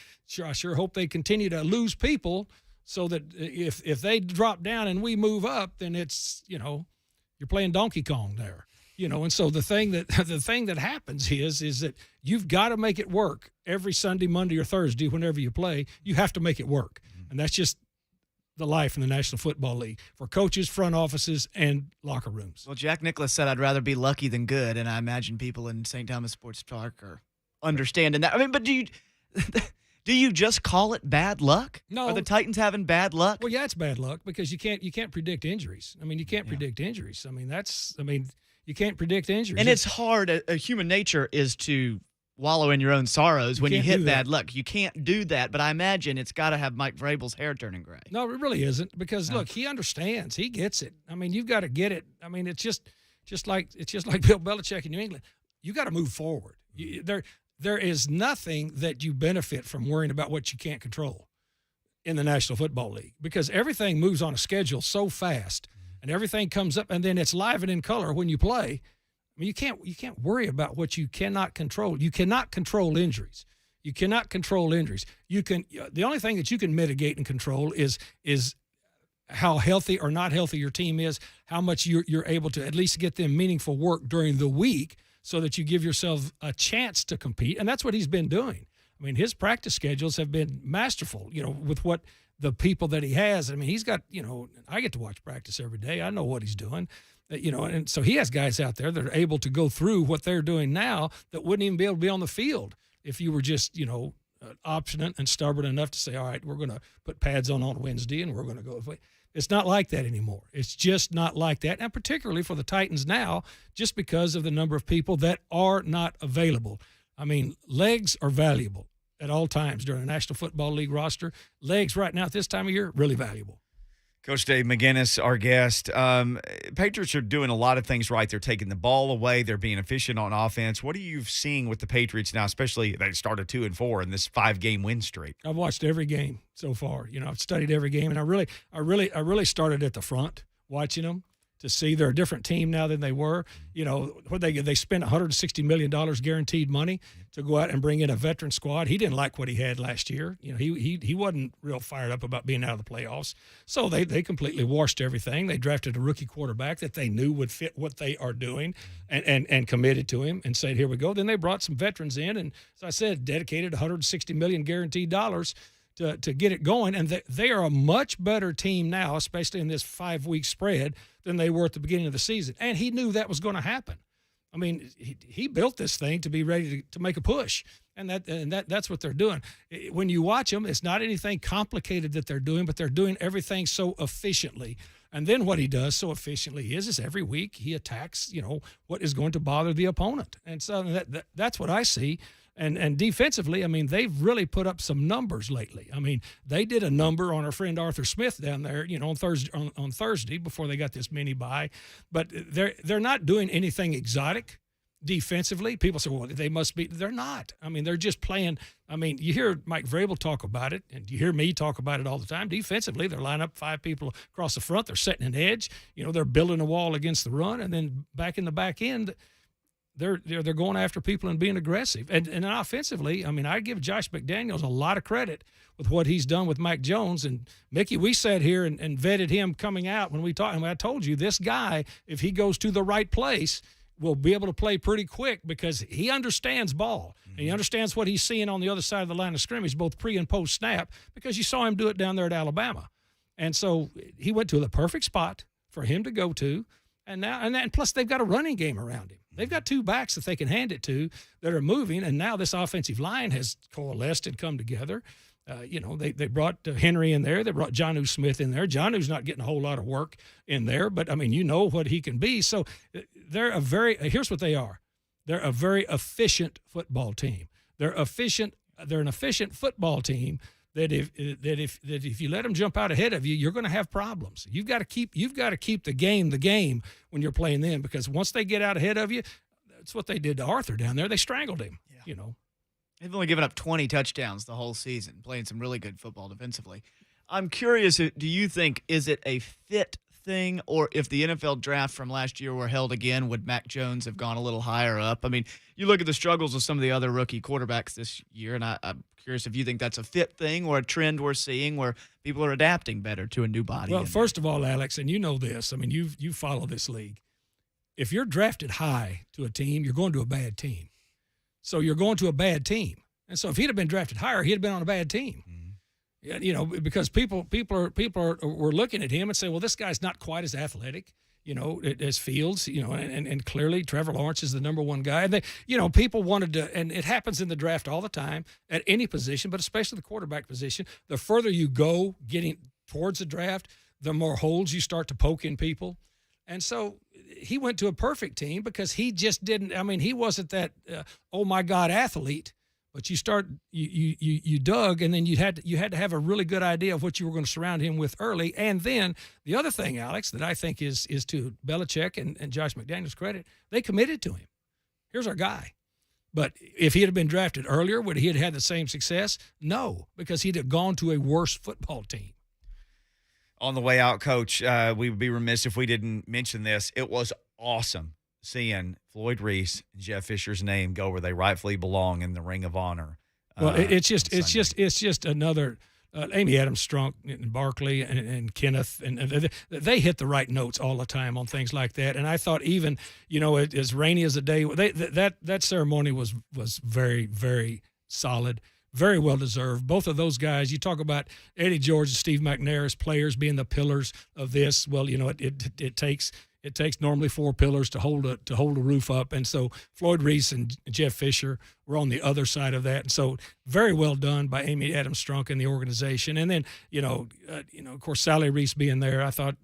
I sure hope they continue to lose people, so that if they drop down and we move up, then it's you're playing Donkey Kong there. And so the thing that happens is that you've got to make it work every Sunday, Monday, or Thursday. Whenever you play, you have to make it work, and that's just the life in the National Football League for coaches, front offices, and locker rooms. Well, Jack Nicklaus said, "I'd rather be lucky than good," and I imagine people in St. Thomas Sports Park are understanding that. I mean, but do you just call it bad luck? No. Are the Titans having bad luck? Well, yeah, it's bad luck because you can't predict injuries. I mean, you can't predict injuries. You can't predict injuries. And it's hard. Human nature is to wallow in your own sorrows when you hit bad luck. You can't do that, but I imagine it's got to have Mike Vrabel's hair turning gray. No, it really isn't, because look, he understands. He gets it. I mean, you've got to get it. I mean, it's just like Bill Belichick in New England. You got to move forward. There is nothing that you benefit from worrying about what you can't control in the National Football League, because everything moves on a schedule so fast, and everything comes up, and then it's live and in color when you play. I mean, you can't worry about what you cannot control. You cannot control injuries. The only thing that you can mitigate and control is how healthy or not healthy your team is, how much you're able to at least get them meaningful work during the week, so that you give yourself a chance to compete. And that's what he's been doing. I mean, his practice schedules have been masterful, with what the people that he has. I mean, he's got, I get to watch practice every day. I know what he's doing. And so he has guys out there that are able to go through what they're doing now that wouldn't even be able to be on the field if you were just, obstinate and stubborn enough to say, all right, we're going to put pads on Wednesday and we're going to go. It's not like that anymore. It's just not like that. And particularly for the Titans now, just because of the number of people that are not available. I mean, legs are valuable at all times during a National Football League roster. Legs right now at this time of year, really valuable. Coach Dave McGinnis, our guest. Patriots are doing a lot of things right. They're taking the ball away. They're being efficient on offense. What are you seeing with the Patriots now, especially they started 2-4 in this 5-game win streak? I've watched every game so far. I've studied every game, and I really started at the front watching them to see they're a different team now than they were. What they spent $160 million guaranteed money to go out and bring in a veteran squad. He didn't like what he had last year. He wasn't real fired up about being out of the playoffs. So they completely washed everything. They drafted a rookie quarterback that they knew would fit what they are doing and committed to him and said, here we go. Then they brought some veterans in, and as I said, dedicated $160 million guaranteed dollars to get it going. And they are a much better team now, especially in this 5-week spread, than they were at the beginning of the season. And he knew that was going to happen. I mean, he built this thing to be ready to make a push, and that's what they're doing. When you watch them, it's not anything complicated that they're doing, but they're doing everything so efficiently. And then what he does so efficiently is every week he attacks, what is going to bother the opponent. And so that's what I see. And defensively, I mean, they've really put up some numbers lately. I mean, they did a number on our friend Arthur Smith down there, on Thursday before they got this mini bye. But they're not doing anything exotic defensively. People say, well, they must be. They're not. I mean, they're just playing. I mean, you hear Mike Vrabel talk about it, and you hear me talk about it all the time. Defensively, they're lining up 5 people across the front. They're setting an edge. They're building a wall against the run, and then back in the back end, they're going after people and being aggressive. And offensively, I mean, I give Josh McDaniels a lot of credit with what he's done with Mike Jones. And Mickey, we sat here and vetted him coming out when we talked. And I told you, this guy, if he goes to the right place, will be able to play pretty quick because he understands ball. And he understands what he's seeing on the other side of the line of scrimmage, both pre and post snap, because you saw him do it down there at Alabama. And so he went to the perfect spot for him to go to. And plus they've got a running game around him. They've got 2 backs that they can hand it to that are moving, and now this offensive line has coalesced and come together. They brought Henry in there. They brought Jonnu Smith in there. Jonnu's not getting a whole lot of work in there, but, I mean, what he can be. So here's what they are. They're a very efficient football team. They're an efficient football team that if you let them jump out ahead of you, you're going to have problems. You've got to keep the game when you're playing them, because once they get out ahead of you, that's what they did to Arthur down there. They strangled him. They've only given up 20 touchdowns the whole season, playing some really good football defensively. I'm curious, do you think, is it a fit thing, or if the NFL draft from last year were held again, would Mac Jones have gone a little higher up? I mean, you look at the struggles of some of the other rookie quarterbacks this year, and I'm curious if you think that's a fit thing or a trend we're seeing where people are adapting better to a new body. Well, first of all, Alex, and you know this, I mean, you follow this league. If you're drafted high to a team, you're going to a bad team. So you're going to a bad team. And so if he'd have been drafted higher, he'd have been on a bad team. You know, because people were looking at him and say, well, this guy's not quite as athletic, you know, as Fields, you know, and clearly Trevor Lawrence is the number one guy. And they, you know, people wanted to, and it happens in the draft all the time at any position, but especially the quarterback position. The further you go getting towards the draft, the more holes you start to poke in people. And so he went to a perfect team because he just didn't. I mean, he wasn't that oh my God athlete. But you dug, and then you had to have a really good idea of what you were going to surround him with early. And then the other thing, Alex, that I think is to Belichick and Josh McDaniels' credit, they committed to him. Here's our guy. But if he had been drafted earlier, would he have had the same success? No, because he'd have gone to a worse football team. On the way out, Coach, we would be remiss if we didn't mention this. It was awesome seeing Floyd Reese and Jeff Fisher's name go where they rightfully belong in the Ring of Honor. Well, it's just another Amy Adams-Strunk and Barkley and Kenneth, and they hit the right notes all the time on things like that. And I thought even, you know, as rainy as the day, that ceremony was very, very solid. Very well deserved. Both of those guys, you talk about Eddie George and Steve McNair as players being the pillars of this. Well, you know, it takes normally four pillars to hold a roof up, and so Floyd Reese and Jeff Fisher were on the other side of that. And so very well done by Amy Adams-Strunk and the organization. And then of course Sally Reese being there, I thought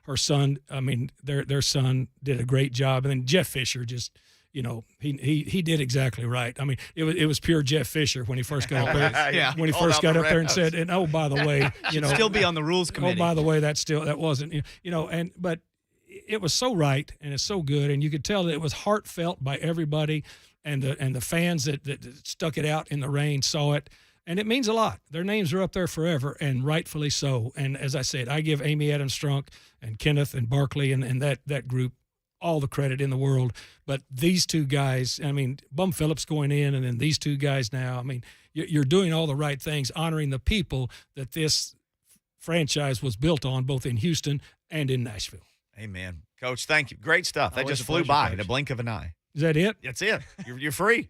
her son, I mean their son did a great job, and then Jeff Fisher just. You know, he did exactly right. I mean, it was pure Jeff Fisher when he first got up there. When he first got up there and said, and oh, by the way, you know, still be on the rules committee. Oh, by the way, that wasn't, you know, but it was so right and it's so good, and you could tell that it was heartfelt by everybody, and the fans that stuck it out in the rain saw it, and it means a lot. Their names are up there forever, and rightfully so. And as I said, I give Amy Adams-Strunk and Kenneth and Barkley and that group all the credit in the world. But these two guys, I mean, Bum Phillips going in, and then these two guys now, I mean, you're doing all the right things, honoring the people that this franchise was built on, both in Houston and in Nashville. Amen. Coach, thank you. Great stuff. That Always just a flew pleasure, by Coach. in a blink of an eye. Is that it? That's it. You're free.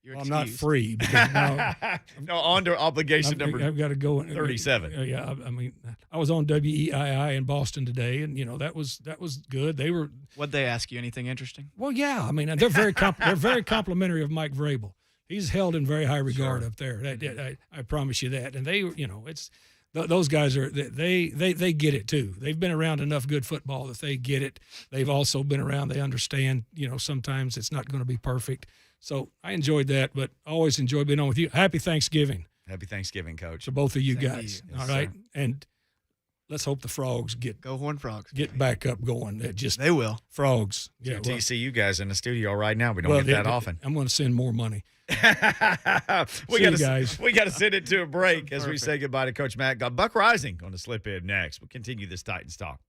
Well, I'm not free because now no, under obligation number I've got to go 37. Yeah, I mean, I was on WEII in Boston today, and you know that was good. They were. Would they ask you anything interesting? Well, yeah. I mean, they're very complimentary of Mike Vrabel. He's held in very high regard up there. I promise you that. And they, you know, it's those guys are they get it too. They've been around enough good football that they get it. They've also been around. They understand. You know, sometimes it's not going to be perfect. So I enjoyed that, but always enjoy being on with you. Happy Thanksgiving. Happy Thanksgiving, Coach. To both of you Same to guys. you. All Yes, right. sir. And let's hope the frogs Go Horned Frogs. get back up going. They will. Frogs. Yeah, Yeah. TCU guys in the studio right now. We don't get that often. I'm going to send more money. we See you guys. We got to send it to a break as we say goodbye to Coach Matt. Got Buck Reising going to slip in next. We'll continue this Titans talk.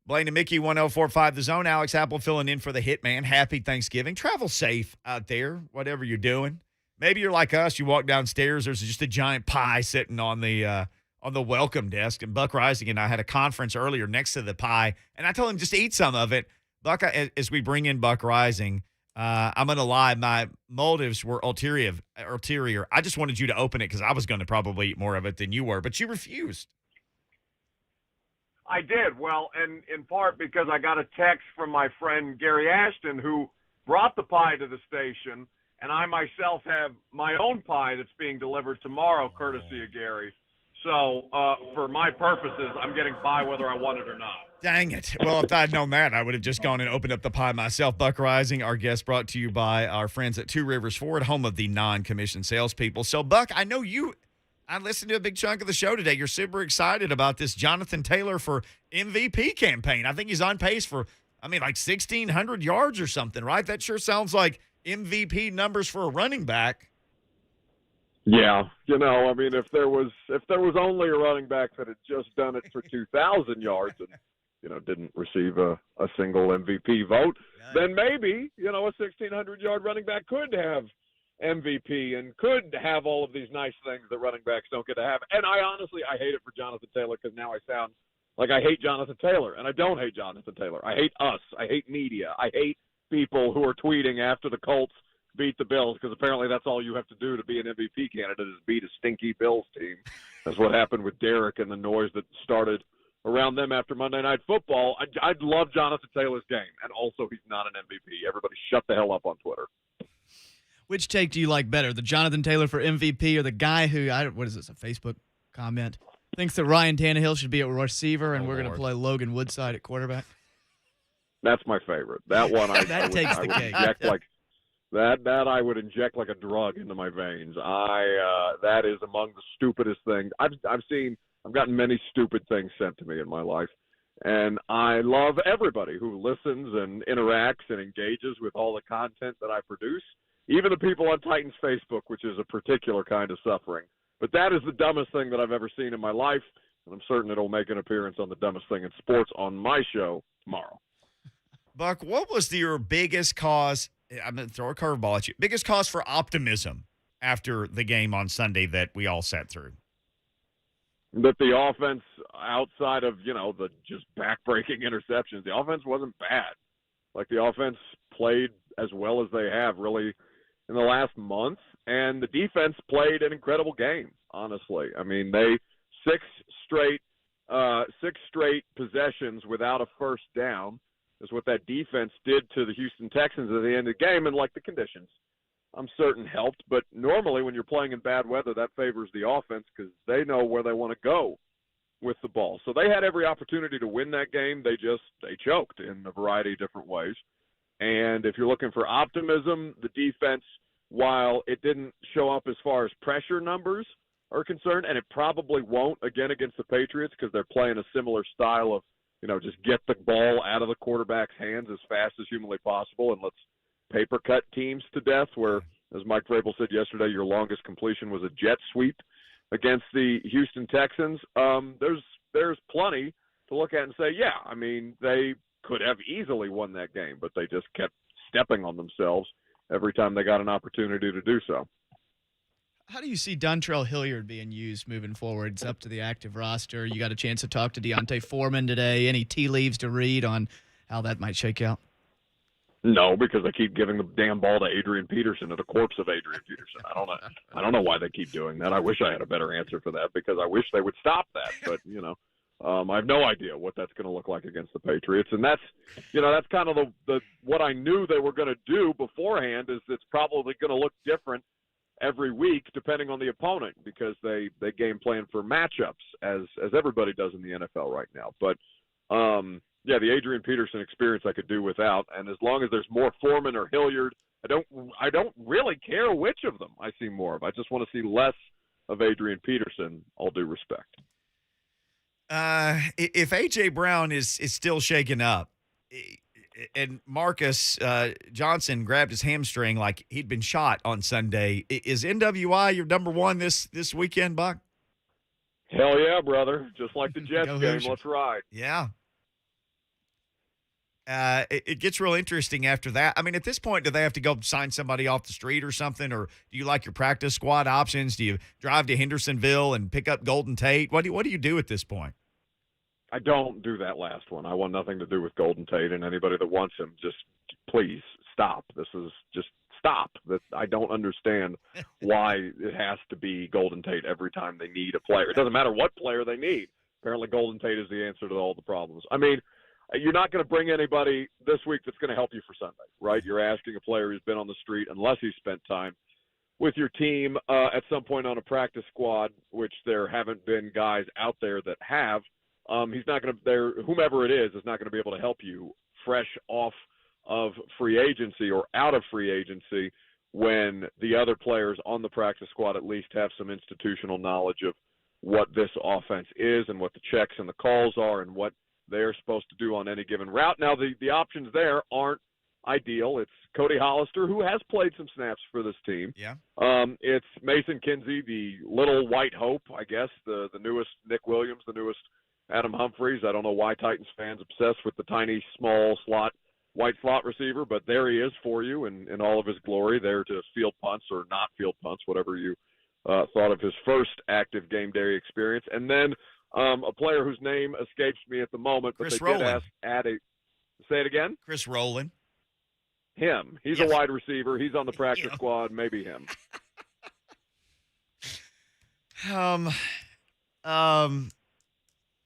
Blaine and Mickey, 1045 The Zone. Alex Apple filling in for the Hitman. Happy Thanksgiving. Travel safe out there, whatever you're doing. Maybe you're like us. You walk downstairs, there's just a giant pie sitting on the welcome desk. And Buck Reising and I had a conference earlier next to the pie, and I told him just eat some of it. Buck, as we bring in Buck Reising, I'm going to lie. My motives were ulterior. I just wanted you to open it because I was going to probably eat more of it than you were, but you refused. I did. Well, and in part because I got a text from my friend Gary Ashton, who brought the pie to the station, and I myself have my own pie that's being delivered tomorrow, courtesy of Gary. So for my purposes, I'm getting pie whether I want it or not. Dang it. Well, if I'd known that, I would have just gone and opened up the pie myself. Buck Reising, our guest, brought to you by our friends at Two Rivers Ford, home of the non-commissioned salespeople. So, Buck, I know I listened to a big chunk of the show today. You're super excited about this Jonathan Taylor for MVP campaign. I think he's on pace for, like 1,600 yards or something, right? That sure sounds like MVP numbers for a running back. Yeah, if there was only a running back that had just done it for 2,000 yards and didn't receive a single MVP vote, then maybe a 1,600-yard running back could have MVP and could have all of these nice things that running backs don't get to have. And I hate it for Jonathan Taylor because now I sound like I hate Jonathan Taylor, and I don't hate Jonathan Taylor. I hate us. I hate media. I hate people who are tweeting after the Colts beat the Bills, because apparently that's all you have to do to be an MVP candidate is beat a stinky Bills team. That's what happened with Derek and the noise that started around them after Monday Night Football. I'd love Jonathan Taylor's game, and also he's not an MVP. Everybody shut the hell up on Twitter. Which take do you like better, the Jonathan Taylor for MVP or the guy who, what is this, a Facebook comment, thinks that Ryan Tannehill should be a receiver and we're going to play Logan Woodside at quarterback? That's my favorite. That one takes the cake. That I would inject like a drug into my veins. That is among the stupidest things I've seen. I've gotten many stupid things sent to me in my life, and I love everybody who listens and interacts and engages with all the content that I produce, even the people on Titans Facebook, which is a particular kind of suffering. But that is the dumbest thing that I've ever seen in my life, and I'm certain it'll make an appearance on the dumbest thing in sports on my show tomorrow. Buck, what was your biggest cause? I'm going to throw a curveball at you. Biggest cause for optimism after the game on Sunday that we all sat through? That the offense, outside of, the just back-breaking interceptions, the offense wasn't bad. Like, the offense played as well as they have really in the last month, and the defense played an incredible game, honestly. I mean, six straight possessions without a first down is what that defense did to the Houston Texans at the end of the game, and the conditions, I'm certain helped. But normally when you're playing in bad weather, that favors the offense because they know where they want to go with the ball. So they had every opportunity to win that game. They choked in a variety of different ways. And if you're looking for optimism, the defense, while it didn't show up as far as pressure numbers are concerned, and it probably won't again against the Patriots because they're playing a similar style of, just get the ball out of the quarterback's hands as fast as humanly possible, and let's paper cut teams to death, where, as Mike Vrabel said yesterday, your longest completion was a jet sweep against the Houston Texans. There's plenty to look at and say, they could have easily won that game, but they just kept stepping on themselves every time they got an opportunity to do so. How do you see Dontrell Hilliard being used moving forward? It's up to the active roster. You got a chance to talk to Deontay Foreman today. Any tea leaves to read on how that might shake out? No, because they keep giving the damn ball to Adrian Peterson, or the corpse of Adrian Peterson. I don't know why they keep doing that. I wish I had a better answer for that because I wish they would stop that. But, I have no idea what that's going to look like against the Patriots. And that's kind of the what I knew they were going to do beforehand is it's probably going to look different every week depending on the opponent because they game plan for matchups as everybody does in the NFL right now. But, the Adrian Peterson experience I could do without, and as long as there's more Foreman or Hilliard, I don't really care which of them I see more of. I just want to see less of Adrian Peterson, all due respect. If A.J. Brown is still shaken up, and Marcus Johnson grabbed his hamstring like he'd been shot on Sunday, is NWI your number one this weekend, Buck? Hell yeah, brother. Just like the Jets game. Let's ride. Yeah. it gets real interesting after that. I mean, at this point, do they have to go sign somebody off the street or something? Or do you like your practice squad options? Do you drive to Hendersonville and pick up Golden Tate? What do you do at this point? I don't do that last one. I want nothing to do with Golden Tate, and anybody that wants him, just please stop. This is just stop. That I don't understand why it has to be Golden Tate every time they need a player. It doesn't matter what player they need. Apparently Golden Tate is the answer to all the problems. I mean, you're not going to bring anybody this week that's going to help you for Sunday, right? You're asking a player who's been on the street, unless he's spent time with your team at some point on a practice squad, which there haven't been guys out there that have. He's not going to, whomever it is not going to be able to help you fresh off of free agency or out of free agency when the other players on the practice squad at least have some institutional knowledge of what this offense is and what the checks and the calls are and what they're supposed to do on any given route. Now, the options there aren't ideal. It's Cody Hollister, who has played some snaps for this team. Yeah. It's Mason Kinsey, the little white hope, I guess, the newest Nick Williams, the newest Adam Humphries. I don't know why Titans fans obsessed with the tiny, small white slot receiver, but there he is for you in all of his glory, there to field punts or not field punts, whatever you thought of his first active game day experience. And then a player whose name escapes me at the moment, but Chris they did Rowland. say it again? Chris Rowland. Him. He's a wide receiver. He's on the practice squad. Maybe him. All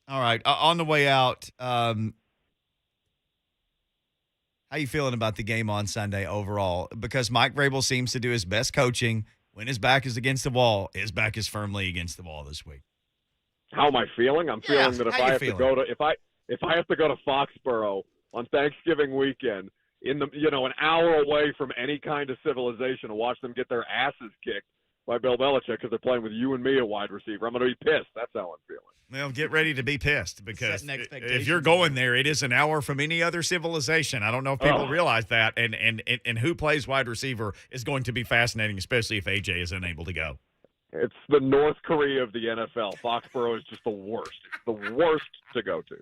right. On the way out, how you feeling about the game on Sunday overall? Because Mike Vrabel seems to do his best coaching when his back is against the wall. His back is firmly against the wall this week. How am I feeling? I'm feeling that if I have to go to if I have to go to Foxborough on Thanksgiving weekend in an hour away from any kind of civilization and watch them get their asses kicked by Bill Belichick because they're playing with you and me a wide receiver, I'm going to be pissed. That's how I'm feeling. Well, get ready to be pissed because Setting if expectations. you're going there, it is an hour from any other civilization. I don't know if people realize that, and who plays wide receiver is going to be fascinating, especially if AJ is unable to go. It's the North Korea of the NFL. Foxborough is just the worst. It's the worst to go to.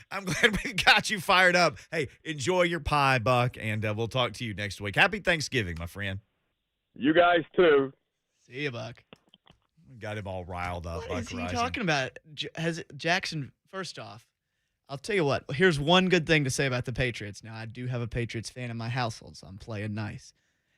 I'm glad we got you fired up. Hey, enjoy your pie, Buck, and we'll talk to you next week. Happy Thanksgiving, my friend. You guys, too. See you, Buck. Got him all riled up. What Buck is he Reising. talking about? Has Jackson, first off, I'll tell you what. Here's one good thing to say about the Patriots. Now, I do have a Patriots fan in my household, so I'm playing nice.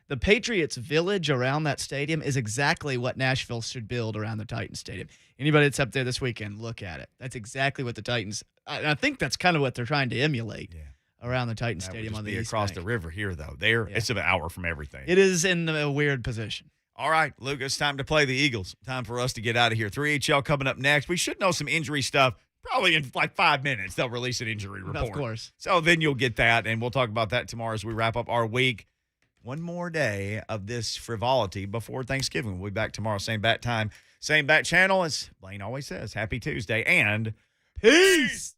The Patriots village around that stadium is exactly what Nashville should build around the Titans stadium. Anybody that's up there this weekend, look at it. That's exactly what the Titans – I think that's kind of what they're trying to emulate around the Titans stadium on the east across bank. the river here, though. It's an hour from everything. It is in a weird position. All right, Luke, it's time to play the Eagles. Time for us to get out of here. 3HL coming up next. We should know some injury stuff. Probably in like 5 minutes, they'll release an injury report. Of course. So then you'll get that, and we'll talk about that tomorrow as we wrap up our week. One more day of this frivolity before Thanksgiving. We'll be back tomorrow, same bat time, same bat channel. As Blaine always says, happy Tuesday, and peace!